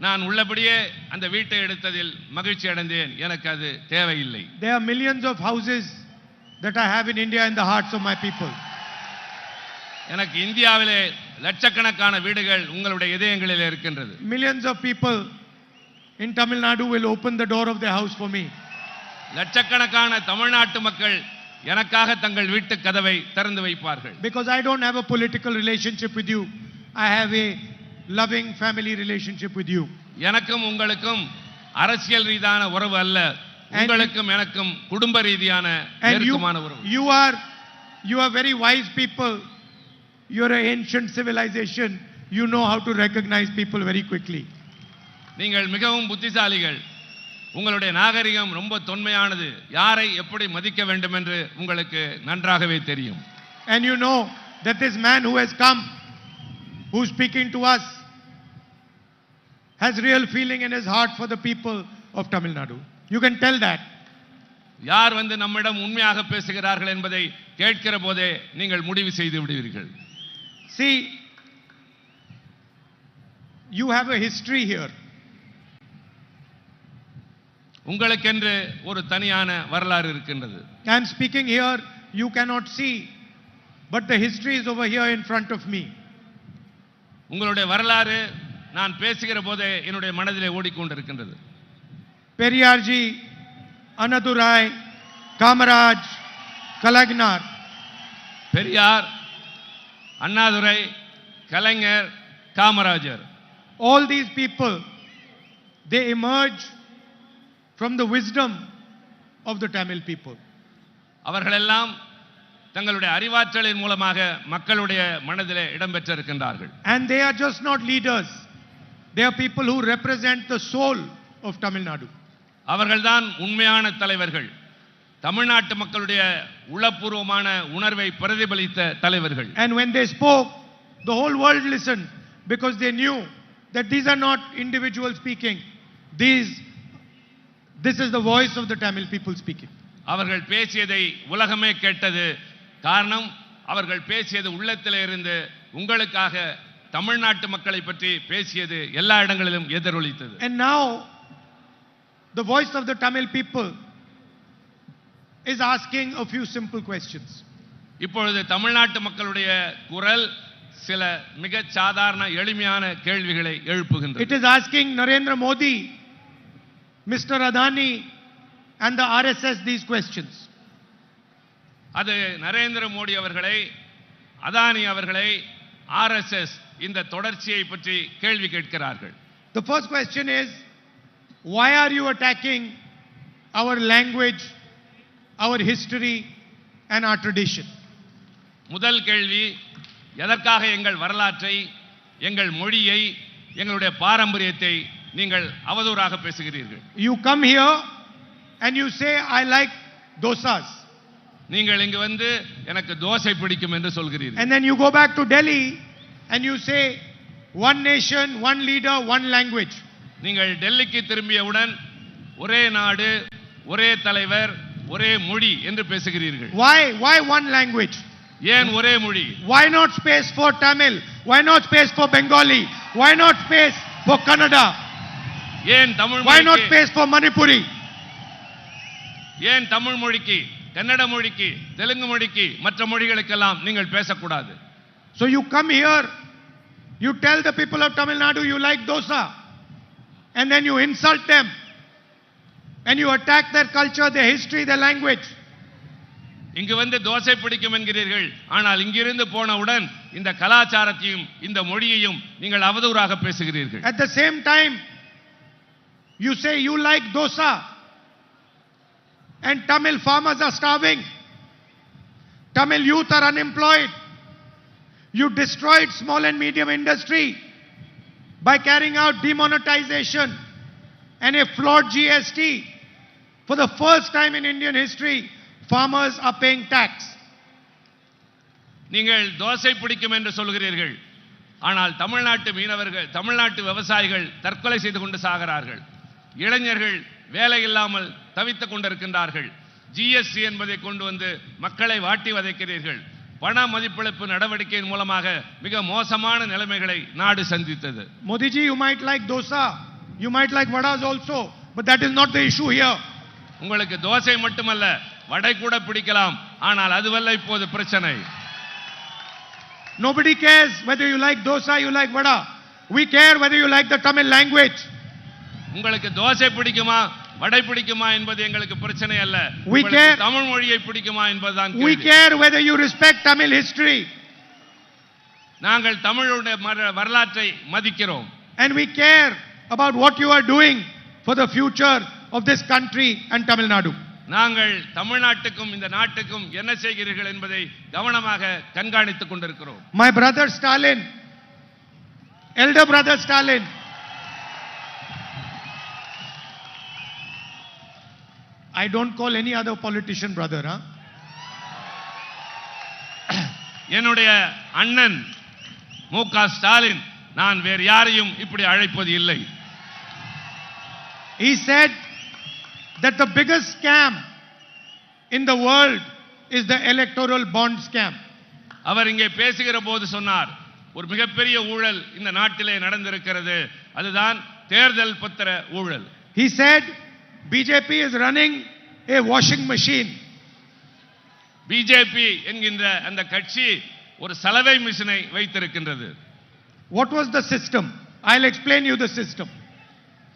நான் உள்ளபடியே அந்த வீட்டை எடுத்ததில் மகிழ்ச்சி அடைந்தேன். எனக்கு அது தேவையில்லை. There are millions of houses that I have in India in the hearts of my people. எனக்கு இந்தியாவிலே லட்சக்கணக்கான வீடுகள் உங்களுடைய இதயங்களில் இருக்கின்றது. Millions of people in Tamil Nadu will open the door of their house for me. லட்சக்கணக்கான தமிழ்நாட்டு மக்கள் எனக்காக தங்கள் வீட்டு கதவை திறந்து வைப்பார்கள். Because I don't have a political relationship with you. I have a loving family relationship with you. எனக்கும் உங்களுக்கும் அரசியல் ரீதியான உறவு அல்ல, உங்களுக்கும் எனக்கும் குடும்ப ரீதியான நெருக்கமான உறவு. You are very wise people. You are an ancient civilization. You know how to recognize people very quickly. நீங்கள் மிகவும் புத்திசாலிகள். உங்களுடைய நாகரிகம் ரொம்ப தொன்மையானது. யாரை எப்படி மதிக்க வேண்டும் என்று உங்களுக்கு நன்றாகவே தெரியும். And you know that this man who has come, who's speaking to us, has real feeling in his heart for the people of Tamil Nadu. You can tell that. யார் வந்து நம்மிடம் உண்மையாக பேசுகிறார்கள் என்பதை கேட்கிற போதே நீங்கள் முடிவு செய்து விடுவீர்கள். See, you have a history here. உங்களுக்கென்று ஒரு தனியான வரலாறு இருக்கின்றது. I am speaking here, you cannot see, but the history is over here in front of me. உங்களுடைய வரலாறு நான் பேசுகிற போதே என்னுடைய மனதிலே ஓடிக்கொண்டிருக்கின்றது. Periyarji, Anadurai, Kamaraj, Kalagnar. Periyar, Annadurai, Kalaignar, Kamarajar. All these people, they emerge from the wisdom of the Tamil people. அவர்களெல்லாம் தங்களுடைய அறிவாற்றலின் மூலமாக மக்களுடைய மனதிலே இடம்பெற்றிருக்கின்றார்கள். And they are just not leaders. They are people who represent the soul of Tamil Nadu. அவர்கள்தான் உண்மையான தலைவர்கள். தமிழ்நாட்டு மக்களுடைய உளப்பூர்வமான உணர்வை பிரதிபலித்த தலைவர்கள். And when they spoke, the whole world listened because they knew that these are not individuals speaking. This is the voice of the Tamil people speaking. அவர்கள் பேசியதை உலகமே கேட்டது. காரணம், அவர்கள் பேசியது உள்ளத்திலே இருந்து உங்களுக்காக தமிழ்நாட்டு மக்களை பற்றி பேசியது எல்லா இடங்களிலும் எதிரொலித்தது. And now the voice of the Tamil people is asking a few simple questions. இப்பொழுது தமிழ்நாட்டு மக்களுடைய குரல் சில மிக சாதாரண எளிமையான கேள்விகளை எழுப்புகின்றது. It is asking Narendra Modi, Mr. Adani and the RSS these questions. அது நரேந்திர மோடி அவர்களை, அதானி அவர்களை, RSS இந்த தொடர்ச்சியை பற்றி கேள்வி கேட்கிறார்கள். The first question is, why are you attacking our language, our history and our tradition? முதல் கேள்வி, எதற்காக எங்கள் வரலாற்றை, எங்கள் மொழியை, எங்களுடைய பாரம்பரியத்தை நீங்கள் அவதூறாக பேசுகிறீர்கள். You come here and you say, I like dosas. நீங்கள் இங்கு வந்து எனக்கு தோசை பிடிக்கும் என்று சொல்கிறீர்கள். And then you go back to Delhi and you say, one nation, one leader, one language. நீங்கள் டெல்லிக்கு திரும்பியவுடன் ஒரே நாடு, ஒரே தலைவர், ஒரே மொழி என்று பேசுகிறீர்கள். Why one language? ஏன் ஒரே மொழி? Why not space for Tamil? Why not space for Bengali? Why not space for Kannada? ஏன் தமிழ் Why not மொழிக்கு, space for Manipuri? ஏன் தமிழ் மொழிக்கு, கன்னட மொழிக்கு, தெலுங்கு மொழிக்கு, மற்ற மொழிகளுக்கெல்லாம் நீங்கள் பேசக்கூடாது? So you come here, you tell the people of Tamil Nadu you like dosa, and then you insult them, and you attack their culture, their history, their language. இங்கு வந்து தோசை பிடிக்கும் என்கிறீர்கள், ஆனால் இங்கிருந்து போனவுடன் இந்த கலாச்சாரத்தையும் இந்த மொழியையும் நீங்கள் அவதூறாக பேசுகிறீர்கள். At the same time, you say you like dosa, and Tamil farmers are starving. Tamil youth are unemployed. You destroyed small and medium industry by carrying out demonetization and a flawed GST. For the first time in Indian history, farmers are paying tax. நீங்கள் தோசை பிடிக்கும் என்று சொல்கிறீர்கள், ஆனால் தமிழ்நாட்டு மீனவர்கள், தமிழ்நாட்டு விவசாயிகள் தற்கொலை செய்து கொண்டு சாகிறார்கள். இளைஞர்கள் வேலை இல்லாமல் தவித்துக் கொண்டிருக்கின்றார்கள். ஜிஎஸ்டி என்பதை கொண்டு வந்து மக்களை வாட்டி வதைக்கிறீர்கள். பண மதிப்பிழப்பு நடவடிக்கையின் மூலமாக மிக மோசமான நிலைமைகளை நாடு சந்தித்தது. Modi ji, you might like dosa, you might like vadas also, but that is not the issue here. உங்களுக்கு தோசை மட்டுமல்ல, வடை கூட பிடிக்கலாம், ஆனால் அதுவல்ல இப்போது பிரச்சனை. Nobody cares whether you like dosa, you like vada. We care whether you like the Tamil language. உங்களுக்கு தோசை பிடிக்குமா, வடை பிடிக்குமா என்பது எங்களுக்கு பிரச்சனை அல்ல. We உங்களுக்கு care- தமிழ் மொழியை பிடிக்குமா என்பதுதான் We கேள்வி. care whether you respect Tamil history. நாங்கள் தமிழுடைய வரலாற்றை மதிக்கிறோம். And we care about what you are doing for the future of this country and Tamil Nadu. நாங்கள் தமிழ்நாட்டுக்கும் இந்த நாட்டுக்கும் என்ன செய்கிறீர்கள் என்பதை கவனமாக கண்காணித்துக் கொண்டிருக்கிறோம். My brother Stalin, elder brother Stalin, I don't call any other politician brother, huh? என்னுடைய அண்ணன் மு.க. ஸ்டாலின், நான் வேறு யாரையும் இப்படி அழைப்பது இல்லை. He said that the biggest scam in the world is the electoral bond scam. அவர் இங்கே பேசுகிற போது சொன்னார், ஒரு மிகப்பெரிய ஊழல் இந்த நாட்டிலே நடந்திருக்கிறது, அதுதான் தேர்தல் பத்திர ஊழல். He said BJP is running a washing machine. BJP என்கின்ற அந்த கட்சி ஒரு சலவை மிஷினை வைத்திருக்கின்றது. What was the system? I'll explain you the system.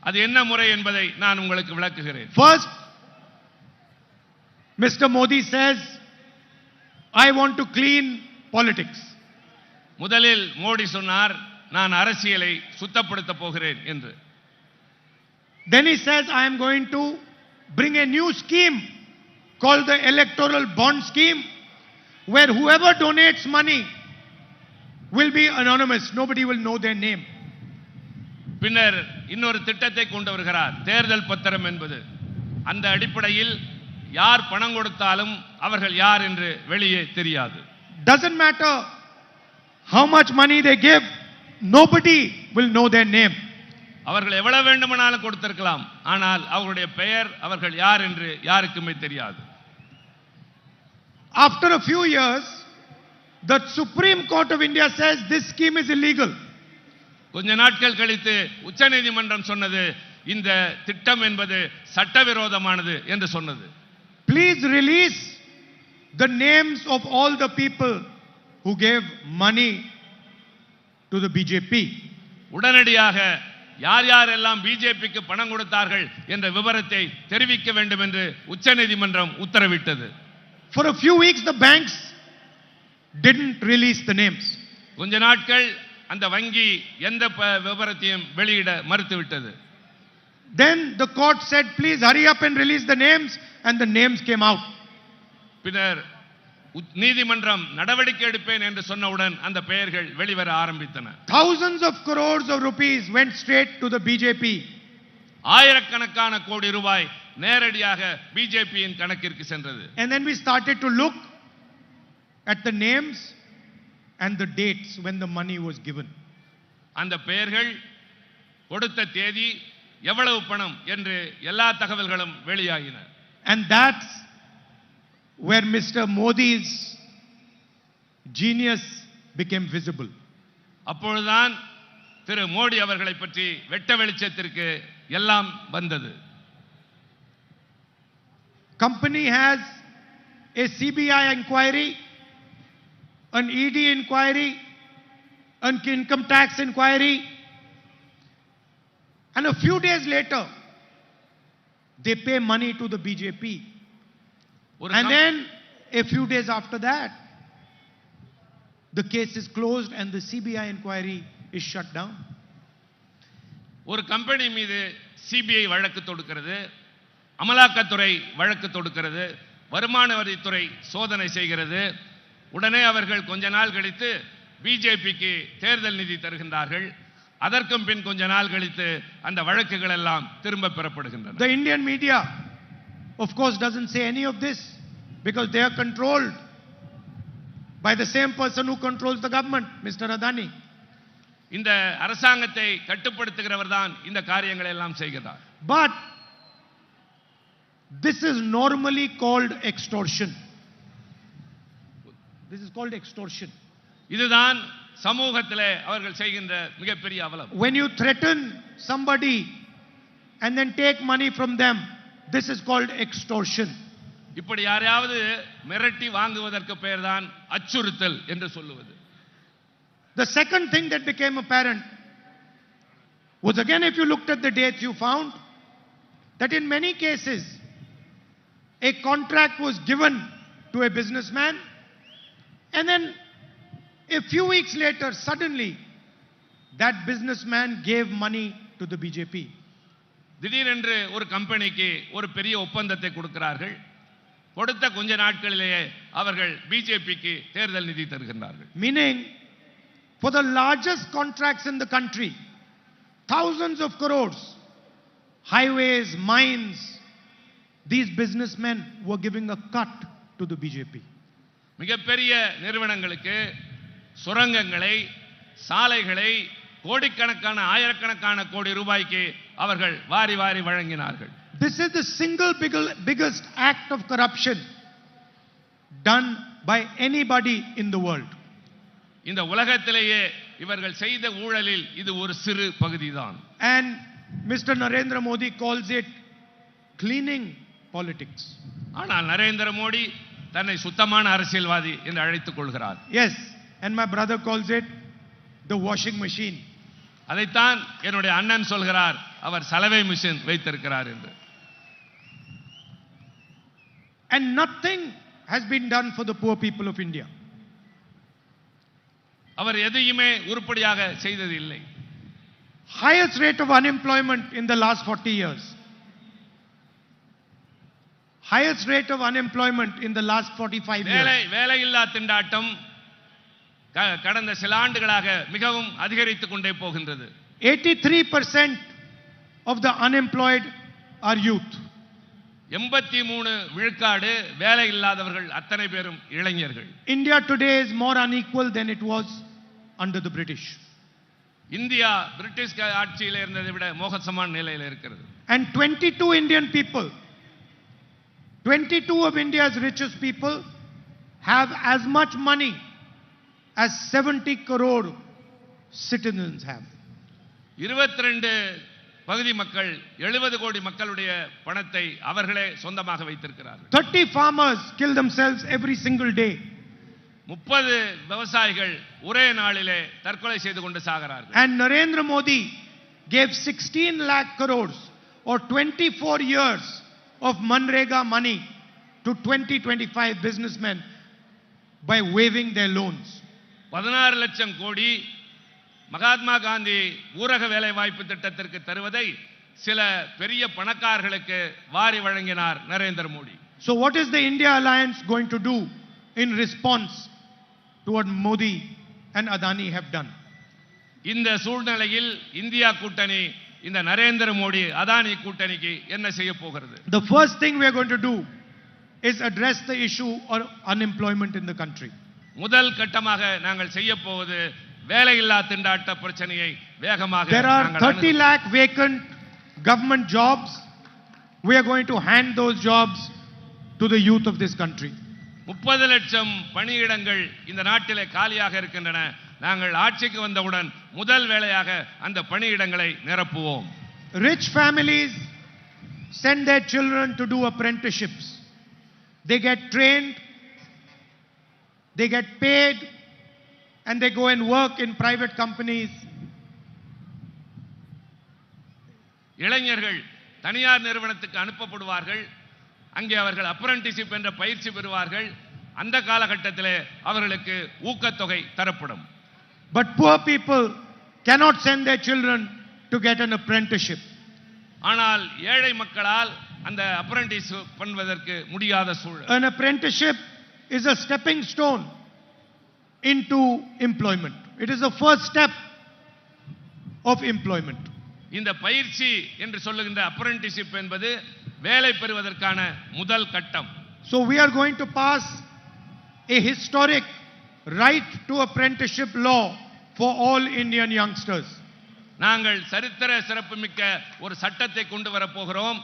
அது என்ன முறை என்பதை நான் உங்களுக்கு விளக்குகிறேன். First, Mr. Modi says, I want to clean politics. முதலில் மோடி சொன்னார், நான் அரசியலை சுத்தப்படுத்த போகிறேன் என்று. Then he says, I am going to bring a new scheme called the electoral bond scheme, where whoever donates money will be anonymous. Nobody will know their name. பின்னர் இன்னொரு திட்டத்தை கொண்டு வருகிறார், தேர்தல் பத்திரம் என்பது. அந்த அடிப்படையில் யார் பணம் கொடுத்தாலும் அவர்கள் யார் என்று வெளியே தெரியாது. Doesn't matter how much money they give, nobody will know their name. அவர்கள் எவ்வளவு வேண்டுமானாலும் கொடுத்திருக்கலாம், ஆனால் அவர்களுடைய பெயர், அவர்கள் யார் என்று யாருக்குமே தெரியாது. After a few years, the Supreme Court of India says this scheme is illegal. கொஞ்ச நாட்கள் கழித்து உச்சநீதிமன்றம் சொன்னது, இந்த திட்டம் என்பது சட்டவிரோதமானது என்று சொன்னது. Please release the names of all the people who gave money to the BJP. உடனடியாக யார் யாரெல்லாம் பிஜேபிக்கு பணம் கொடுத்தார்கள் என்ற விவரத்தை தெரிவிக்க வேண்டும் என்று உச்சநீதிமன்றம் உத்தரவிட்டது. For a few weeks, the banks didn't release the names. கொஞ்ச நாட்கள் அந்த வங்கி எந்த விவரத்தையும் வெளியிட மறுத்துவிட்டது. Then the court said, please hurry up and release the names, and the names came out. பின்னர் நீதிமன்றம் நடவடிக்கை எடுப்பேன் என்று சொன்னவுடன் அந்த பெயர்கள் வெளிவர ஆரம்பித்தன. Thousands of crores of rupees went straight to the BJP. ஆயிரக்கணக்கான கோடி ரூபாய் நேரடியாக பிஜேபியின் கணக்கிற்கு சென்றது. And then we started to look at the names and the dates when the money was given. அந்த பெயர்கள், கொடுத்த தேதி, எவ்வளவு பணம் என்று எல்லா தகவல்களும் வெளியாகின. And that's where Mr. Modi's genius became visible. அப்பொழுதுதான் திரு மோடி அவர்களை பற்றி வெட்ட வெளிச்சத்திற்கு எல்லாம் வந்தது. Company has a CBI inquiry, an ED inquiry, an income tax inquiry, and a few days later, they pay money to the BJP. ஒரு And then, a few days after that, the case is closed and the CBI inquiry is shut down. ஒரு company மீது CBI வழக்கு தொடுக்கிறது, அமலாக்கத்துறை வழக்கு தொடுக்கிறது, வருமான வரித்துறை சோதனை செய்கிறது. உடனே அவர்கள் கொஞ்ச நாள் கழித்து பிஜேபிக்கு தேர்தல் நிதி தருகின்றார்கள். அதற்கும் பின் கொஞ்ச நாள் கழித்து அந்த வழக்குகள் எல்லாம் திரும்ப பெறப்படுகின்றன. The Indian media, of course, doesn't say any of this because they are controlled by the same person who controls the government, Mr. Adani. இந்த அரசாங்கத்தை கட்டுப்படுத்துகிறவர் தான் இந்த காரியங்களை எல்லாம் செய்கிறார். But this is normally called extortion. This is called extortion. இதுதான் சமூகத்திலே அவர்கள் செய்கின்ற மிகப்பெரிய அவலம். When you threaten somebody and then take money from them, this is called extortion. இப்படி யாரையாவது மிரட்டி வாங்குவதற்கு பெயர்தான் அச்சுறுத்தல் என்று சொல்லுவது. The second thing that became apparent was, again, if you looked at the dates, you found that in many cases a contract was given to a businessman, and then a few weeks later, suddenly, that businessman gave money to the BJP. திடீரென்று ஒரு கம்பெனிக்கு ஒரு பெரிய ஒப்பந்தத்தை கொடுக்கிறார்கள். கொடுத்த கொஞ்ச நாட்களிலேயே அவர்கள் பிஜேபிக்கு தேர்தல் நிதி தருகின்றார்கள். Meaning, for the largest contracts in the country, thousands of crores, highways, mines, these businessmen were giving a cut to the BJP. மிகப்பெரிய நிறுவனங்களுக்கு சுரங்கங்களை, சாலைகளை கோடிக்கணக்கான ஆயிரக்கணக்கான கோடி ரூபாய்க்கு அவர்கள் வாரி வாரி வழங்கினார்கள். This is the single biggest act of corruption done by anybody in the world. இந்த உலகத்திலேயே இவர்கள் செய்த ஊழலில் இது ஒரு சிறு பகுதிதான். And Mr. Narendra Modi calls it cleaning politics. ஆனால் நரேந்திர மோடி தன்னை சுத்தமான அரசியல்வாதி என்று அழைத்துக் கொள்கிறார். Yes, and my brother calls it the washing machine. அதைத்தான் என்னுடைய அண்ணன் சொல்கிறார், அவர் சலவை மிஷின் வைத்திருக்கிறார் என்று. And nothing has been done for the poor people of India. அவர் எதையுமே உருப்படியாக செய்தது இல்லை. Highest rate of unemployment in the last 40 years. Highest rate of unemployment in the last 45 years. வேலையில்லா திண்டாட்டம் கடந்த சில ஆண்டுகளாக மிகவும் அதிகரித்துக் கொண்டே போகின்றது. 83% of the unemployed are youth. 83 விழுக்காடு வேலை இல்லாதவர்கள் அத்தனை பேரும் இளைஞர்கள். India today is more unequal than it was under the British. India British ஆட்சியில் இருந்ததை விட மோசமான நிலையில் இருக்கிறது. And 22 Indian people, 22 of India's richest people have as much money as 70 crore citizens have. 22 பகுதி மக்கள் 70 கோடி மக்களுடைய பணத்தை அவர்களே சொந்தமாக வைத்திருக்கிறார்கள். 30 farmers kill themselves every single day. 30 விவசாயிகள் ஒரே நாளிலே தற்கொலை செய்து கொண்டு சாகிறார்கள். And Narendra Modi gave 16 lakh crores or 24 years of Manrega money to 20-25 businessmen by waiving their loans. 16 லட்சம் கோடி மகாத்மா காந்தி ஊரக வேலை வாய்ப்பு திட்டத்திற்கு தருவதை சில பெரிய பணக்காரர்களுக்கு வாரி வழங்கினார் Narendra Modi. So what is the India Alliance going to do in response to what Modi and Adani have done. இந்த சூழ்நிலையில் இந்தியா கூட்டணி இந்த நரேந்திர மோடி அதானி கூட்டணிக்கு என்ன செய்ய போகிறது? The first thing we are going to do is address the issue of unemployment in the country. முதல் கட்டமாக நாங்கள் செய்ய போவது வேலையில்லா திண்டாட்ட பிரச்சனையை வேகமாக There are 30 lakh vacant government jobs. We are going to hand those jobs to the youth of this country. 30 லட்சம் பணியிடங்கள் இந்த நாட்டிலே காலியாக இருக்கின்றன. நாங்கள் ஆட்சிக்கு வந்தவுடன் முதல் வேலையாக அந்த பணியிடங்களை நிரப்புவோம். Rich families send their children to do apprenticeships. They get trained, they get paid, and they go and work in private companies. இளைஞர்கள் தனியார் நிறுவனத்துக்கு அனுப்பப்படுவார்கள். அங்கே அவர்கள் அப்ரண்டிஸ்ஷிப் என்ற பயிற்சி பெறுவார்கள். அந்த காலகட்டத்திலே அவர்களுக்கு ஊக்கத்தொகை தரப்படும். But poor people cannot send their children to get an apprenticeship. ஆனால் ஏழை மக்களால் அந்த அப்ரண்டிஸ் பண்ணுவதற்கு முடியாத சூழல். An apprenticeship is a stepping stone into employment. It is the first step of employment. இந்த பயிற்சி என்று சொல்லுகின்ற அப்ரண்டிஸ்ஷிப் என்பது வேலை பெறுவதற்கான முதல் கட்டம். So we are going to pass a historic right to apprenticeship law for all Indian youngsters. நாங்கள் சரித்திர சிறப்புமிக்க ஒரு சட்டத்தை கொண்டு வர போகிறோம்.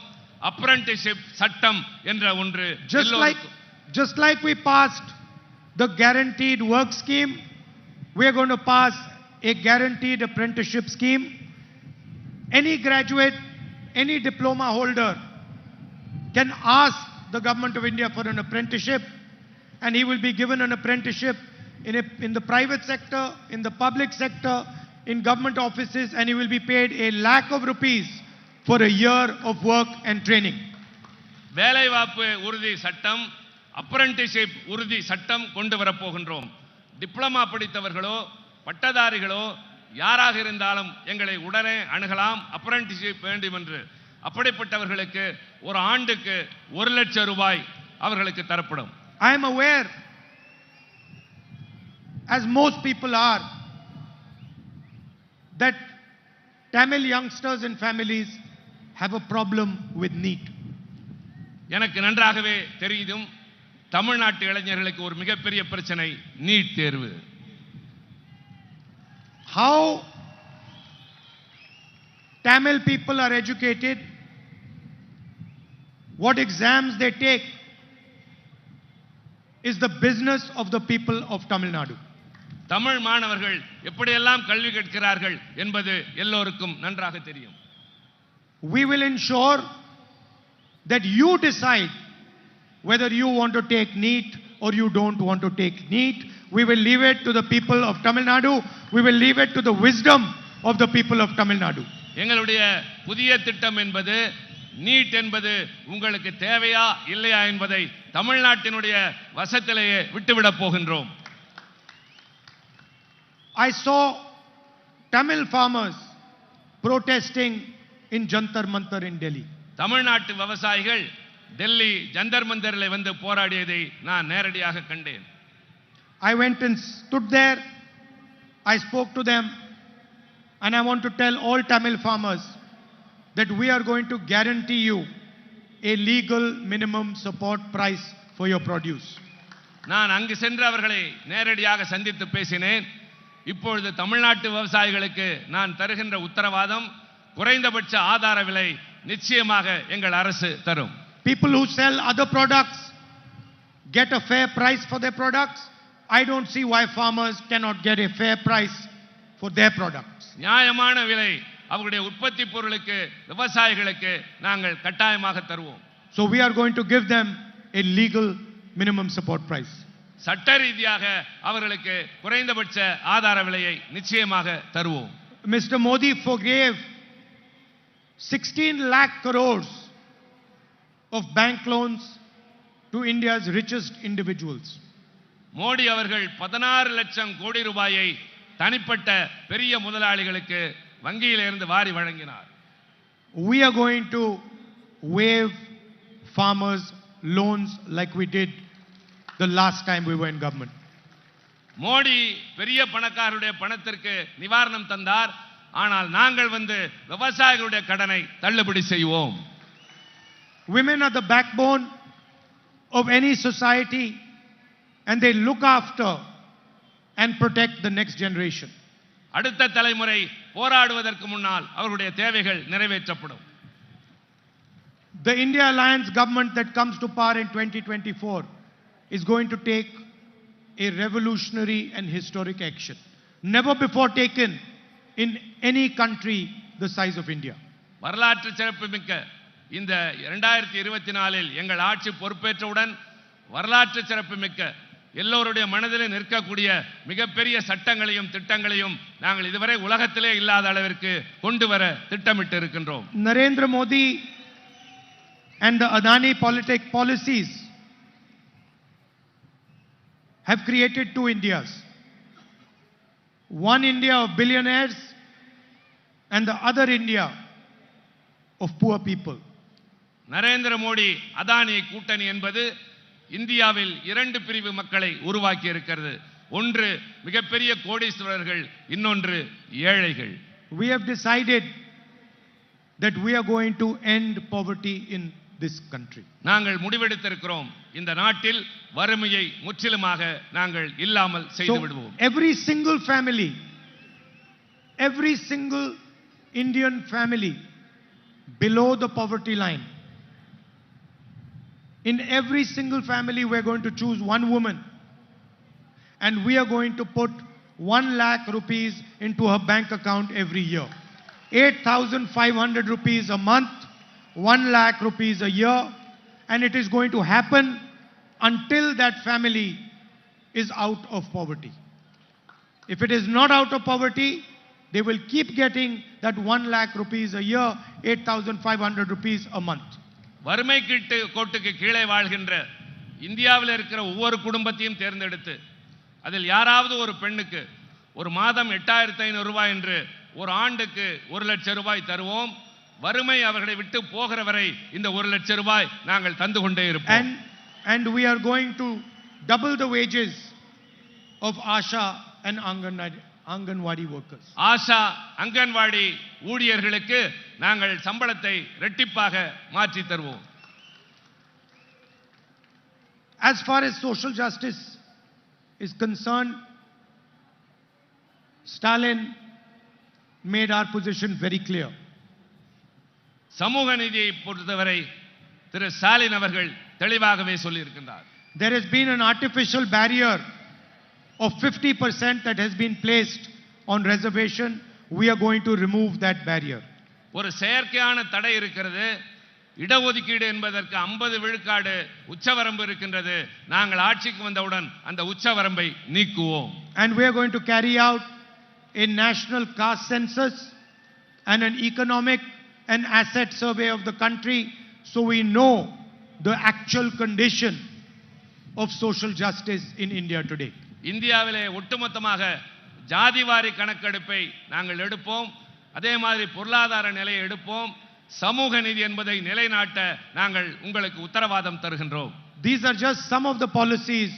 அப்ரண்டிஸ்ஷிப் சட்டம் என்ற ஒன்று. Just like we passed the guaranteed work scheme, we are going to pass a guaranteed apprenticeship scheme. Any graduate, any diploma holder can ask the government of India for an apprenticeship, and he will be given an apprenticeship in the private sector, in the public sector, in government offices, and he will be paid ₹1,00,000 for a year of work and training. வேலைவாய்ப்பு உறுதி சட்டம், apprenticeship உறுதி சட்டம் கொண்டு வரப்போகின்றோம். Diploma படித்தவர்களோ பட்டதாரிகளோ யாராக இருந்தாலும் எங்களை உடனே அணுகலாம். அப்ரண்டிஸ்ஷிப் வேண்டும் என்று. அப்படிப்பட்டவர்களுக்கு ஒரு ஆண்டுக்கு ₹1,00,000 அவர்களுக்கு தரப்படும். I am aware, as most people are, that Tamil youngsters and families have a problem with NEET. எனக்கு நன்றாகவே தெரியும், தமிழ்நாட்டு இளைஞர்களுக்கு ஒரு மிகப்பெரிய பிரச்சனை நீட் தேர்வு. How Tamil people are educated, what exams they take, is the business of the people of Tamil Nadu. Tamil மாணவர்கள் எப்படியெல்லாம் கல்வி கற்கிறார்கள் என்பது எல்லோருக்கும் நன்றாக தெரியும். We will ensure that you decide whether you want to take NEET or you don't want to take NEET. We will leave it to the people of Tamil Nadu. We will leave it to the wisdom of the people of Tamil Nadu. எங்களுடைய புதிய திட்டம் என்பது NEET என்பது உங்களுக்கு தேவையா இல்லையா என்பதை தமிழ்நாட்டினுடைய வசத்திலேயே விட்டுவிடப் போகின்றோம். I saw Tamil farmers protesting in Jantar Mantar in Delhi. தமிழ்நாட்டு விவசாயிகள் டெல்லி ஜந்தர் மந்தரில் வந்து போராடியதை நான் நேரடியாக கண்டேன். I went and stood there. I spoke to them, and I want to tell all Tamil farmers that we are going to guarantee you a legal minimum support price for your produce. நான் அங்கு சென்று அவர்களை நேரடியாக சந்தித்து பேசினேன். இப்பொழுது தமிழ்நாட்டு விவசாயிகளுக்கு நான் தருகின்ற உத்தரவாதம், குறைந்தபட்ச ஆதார விலை நிச்சயமாக எங்கள் அரசு தரும். People who sell other products get a fair price for their products. I don't see why farmers cannot get a fair price for their products. நியாயமான விலை அவருடைய உற்பத்தி பொருளுக்கு விவசாயிகளுக்கு நாங்கள் கட்டாயமாக தருவோம். So we are going to give them a legal minimum support price. சட்ட ரீதியாக அவர்களுக்கு குறைந்தபட்ச ஆதார விலையை நிச்சயமாக தருவோம். Mr. Modi forgave 16 lakh crores of bank loans to India's richest individuals. Modi அவர்கள் 16 லட்சம் கோடி ரூபாயை தனிப்பட்ட பெரிய முதலாளிகளுக்கு வங்கியிலிருந்து வாரி வழங்கினார். We are going to waive farmers' loans like we did the last time we were in government. Modi பெரிய பணக்காரருடைய பணத்திற்கு நிவாரணம் தந்தார். ஆனால் நாங்கள் விவசாயிகளுடைய கடனை தள்ளுபடி செய்வோம். Women are the backbone of any society, and they look after and protect the next generation. அடுத்த தலைமுறை போராடுவதற்கு முன்னால் அவர்களுடைய தேவைகள் நிறைவேற்றப்படும். The India Alliance government that comes to power in 2024 is going to take a revolutionary and historic action, never before taken in any country the size of India. வரலாற்று சிறப்புமிக்க இந்த 2024இல் எங்கள் ஆட்சி பொறுப்பேற்றவுடன் வரலாற்று சிறப்புமிக்க எல்லோருடைய மனதிலே நிற்கக்கூடிய மிகப்பெரிய சட்டங்களையும் திட்டங்களையும் நாங்கள் இதுவரை உலகத்திலே இல்லாத அளவிற்கு கொண்டு வர திட்டமிட்டு இருக்கின்றோம். Narendra Modi and the Adani policies have created two Indias. One India of billionaires and the other India of poor people. Narendra Modi Adani கூட்டணி என்பது இந்தியாவில் இரண்டு பிரிவு மக்களை உருவாக்கி இருக்கிறது. ஒன்று மிகப்பெரிய கோடீஸ்வரர்கள், இன்னொன்று ஏழைகள். We have decided that we are going to end poverty in this country. நாங்கள் முடிவெடுத்திருக்கிறோம், இந்த நாட்டில் வறுமையை முற்றிலுமாக நாங்கள் இல்லாமல் செய்து விடுவோம். Every single family, every single Indian family below the poverty line, in every single family we are going to choose one woman and we are going to put 1 lakh rupees into her bank account every year. 8,500 rupees a month, 1 lakh rupees a year, and it is going to happen until that family is out of poverty. If it is not out of poverty, they will keep getting that 1 lakh rupees a year, 8,500 rupees a month. வறுமை கோட்டுக்கு கீழே வாழ்கின்ற இந்தியாவில் இருக்கிற ஒவ்வொரு குடும்பத்தையும் தேர்ந்தெடுத்து அதில் யாராவது ஒரு பெண்ணுக்கு ஒரு மாதம் 8,500 ரூபாய் என்று ஒரு ஆண்டுக்கு 1 லட்சம் ரூபாய் தருவோம். வறுமை அவர்களை விட்டு போகிற வரை இந்த 1 லட்சம் ரூபாய் நாங்கள் தந்து கொண்டே இருப்போம். And we are going to double the wages of Asha and Anganwadi workers. Asha anganwadi ஊழியர்களுக்கு நாங்கள் சம்பளத்தை இரட்டிப்பாக மாற்றி தருவோம். As far as social justice is concerned, Stalin made our position very clear. சமூக நீதியை பொறுத்தவரை திரு ஸ்டாலின் அவர்கள் தெளிவாகவே சொல்லி இருக்கின்றார். There has been an artificial barrier of 50% that has been placed on reservation. We are going to remove that barrier. ஒரு செயற்கையான தடை இருக்கிறது. இடஒதுக்கீடு என்பதற்கு 50 விழுக்காடு உச்சவரம்பு இருக்கின்றது. நாங்கள் ஆட்சிக்கு வந்தவுடன் அந்த உச்சவரம்பை நீக்குவோம். And we are going to carry out a national caste census and an economic and asset survey of the country, so we know the actual condition of social justice in India today. இந்தியாவிலே ஒட்டுமொத்தமாக ஜாதிவாரி கணக்கெடுப்பை நாங்கள் எடுப்போம். அதே மாதிரி பொருளாதார நிலையை எடுப்போம். சமூக நீதி என்பதை நிலைநாட்ட நாங்கள் உங்களுக்கு உத்தரவாதம் தருகின்றோம். These are just some of the policies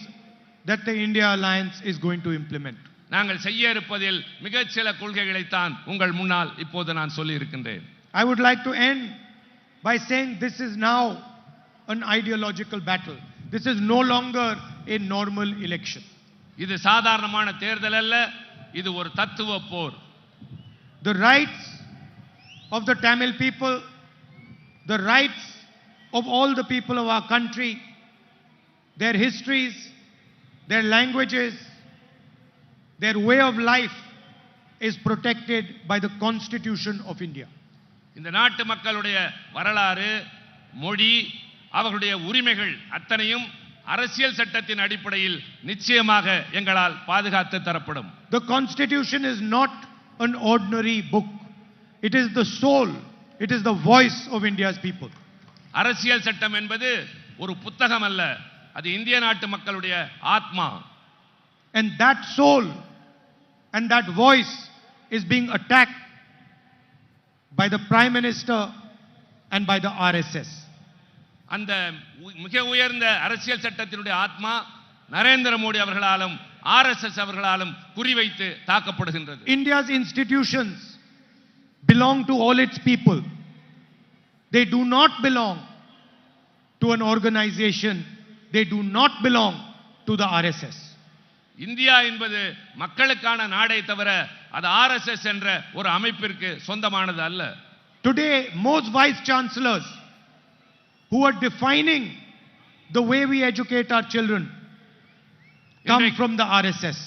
that the India Alliance is going to implement. நாங்கள் செய்ய இருப்பதில் மிகச் சில கொள்கைகளை தான் உங்கள் முன்னால் இப்போது நான் சொல்லி இருக்கின்றேன். I would like to end by saying this is now an ideological battle. This is no longer a normal election. இது சாதாரணமான தேர்தல் அல்ல, இது ஒரு தத்துவ போர். The rights of the Tamil people, the rights of all the people of our country, their histories, their languages, their way of life is protected by the Constitution of India. இந்த நாட்டு மக்களுடைய வரலாறு, மொழி, அவர்களுடைய உரிமைகள் அத்தனையும் அரசியல் சட்டத்தின் அடிப்படையில் நிச்சயமாக எங்களால் பாதுகாத்து தரப்படும். The Constitution is not an ordinary book. It is the soul, it is the voice of India's people. அரசியல் சட்டம் என்பது ஒரு புத்தகம் அல்ல, அது இந்திய நாட்டு மக்களுடைய ஆத்மா. And that soul and that voice is being attacked by the Prime Minister and by the RSS. அந்த மிக உயர்ந்த அரசியல் சட்டத்தினுடைய ஆத்மா நரேந்திர மோடி அவர்களாலும் RSS அவர்களாலும் குறிவைத்து தாக்கப்படுகின்றது. India's institutions belong to all its people. They do not belong to an organization. They do not belong to the RSS. India என்பது மக்களுக்கான நாடே தவிர அது RSS என்ற ஒரு அமைப்பிற்கு சொந்தமானது அல்ல. Today, most vice chancellors who are defining the way we educate our children come from the RSS.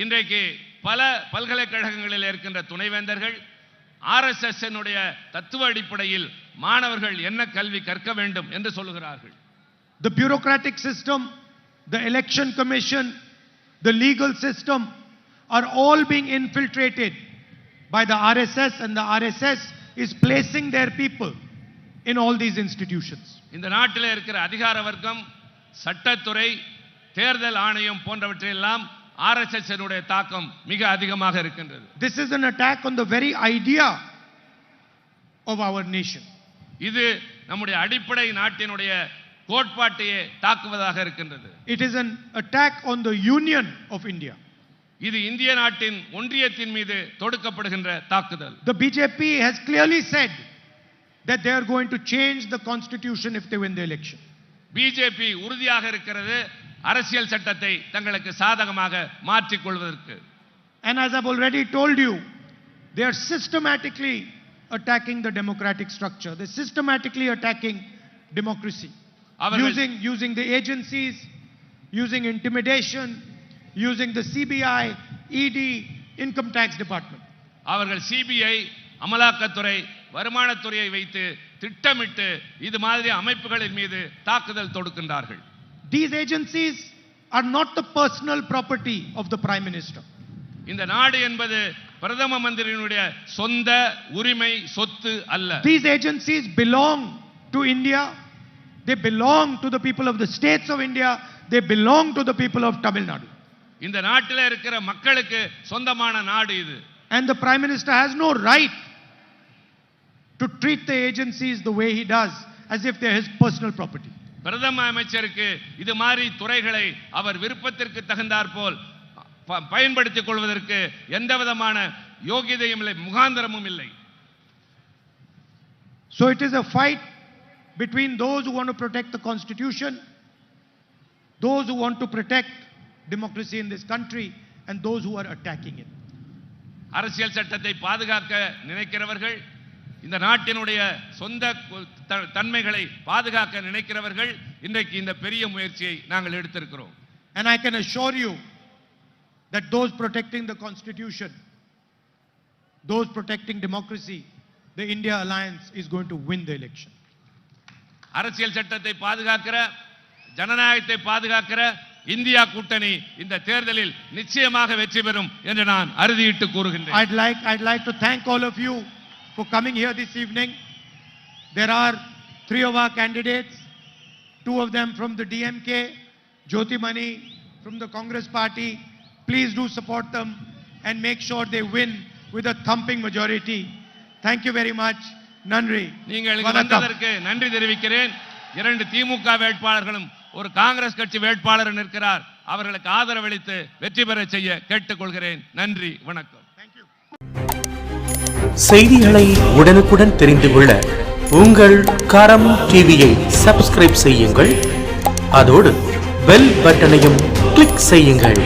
இன்றைக்கு பல பல்கலைக்கழகங்களில் இருக்கின்ற துணைவேந்தர்கள் RSS னுடைய தத்துவ அடிப்படையில் மாணவர்கள் என்ன கல்வி கற்க வேண்டும் என்று சொல்லுகிறார்கள். The bureaucratic system, the election commission, the legal system are all being infiltrated by the RSS, and the RSS is placing their people in all these institutions. இந்த நாட்டில் இருக்கிற அதிகார வர்க்கம், சட்டத்துறை, தேர்தல் ஆணையம் போன்றவற்றையெல்லாம் RSS னுடைய தாக்கம் மிக அதிகமாக இருக்கின்றது. This is an attack on the very idea of our nation. இது நம்முடைய அடிப்படை நாட்டினுடைய கோட்பாட்டையே தாக்குவதாக இருக்கின்றது. It is an attack on the union of India. இது இந்திய நாட்டின் ஒன்றியத்தின் மீது தொடுக்கப்படுகின்ற தாக்குதல். The BJP has clearly said that they are going to change the constitution if they win the election. BJP உறுதியாக இருக்கிறது அரசியல் சட்டத்தை தங்களுக்கு சாதகமாக மாற்றிக் கொள்வதற்கு. And as I've already told you, they are systematically attacking the democratic structure. They're systematically attacking democracy. Using the agencies, using intimidation, using the CBI, ED, income tax department. அவர்கள் CBI, அமலாக்கத்துறை, வருமானத்துறையை வைத்து திட்டமிட்டு இது மாதிரி அமைப்புகளின் மீது தாக்குதல் தொடுக்கின்றார்கள். These agencies are not the personal property of the Prime Minister. இந்த நாடு என்பது பிரதம மந்திரியினுடைய சொந்த உரிமை சொத்து அல்ல. These agencies belong to India. They belong to the people of the states of India. They belong to the people of Tamil Nadu. இந்த நாட்டில் இருக்கிற மக்களுக்கு சொந்தமான நாடு இது. And the Prime Minister has no right to treat the agencies the way he does, as if they're his personal property. பிரதம அமைச்சருக்கு இது மாதிரி துறைகளை அவர் விருப்பத்திற்கு தகுந்தாற் போல் பயன்படுத்திக் கொள்வதற்கு எந்த விதமான யோகியதையும் இல்லை, முகாந்திரமும் இல்லை. So it is a fight between those who want to protect the constitution, those who want to protect democracy in this country, and those who are attacking it. அரசியல் சட்டத்தை பாதுகாக்க நினைக்கிறவர்கள், இந்த நாட்டினுடைய சொந்த தன்மைகளை பாதுகாக்க நினைக்கிறவர்கள் இன்றைக்கு இந்த பெரிய முயற்சியை நாங்கள் எடுத்திருக்கிறோம். And I can assure you that those protecting the constitution, those protecting democracy, the India Alliance is going to win the election. அரசியல் சட்டத்தை பாதுகாக்கிற, ஜனநாயகத்தை பாதுகாக்கிற இந்தியா கூட்டணி இந்த தேர்தலில் நிச்சயமாக வெற்றி பெறும் என்று நான் அறுதியிட்டு கூறுகின்றேன். I'd like to thank all of you for coming here this evening. There are 3 of our candidates, 2 of them from the DMK, Jyotimani from the Congress party. Please do support them and make sure they win with a thumping majority. Thank you very much. Nandri. நீங்கள் வந்ததற்கு நன்றி தெரிவிக்கிறேன். 2 திமுக வேட்பாளர்களும் ஒரு காங்கிரஸ் கட்சி வேட்பாளர் நிற்கிறார். அவர்களுக்கு ஆதரவளித்து வெற்றி பெற செய்ய கேட்டுக்கொள்கிறேன். நன்றி, வணக்கம். செய்திகளை உடனுக்குடன் தெரிந்து கொள்ள உங்கள் கரம் டிவியை சப்ஸ்கிரைப் செய்யுங்கள். அதோடு பெல் பட்டனையும் கிளிக் செய்யுங்கள்.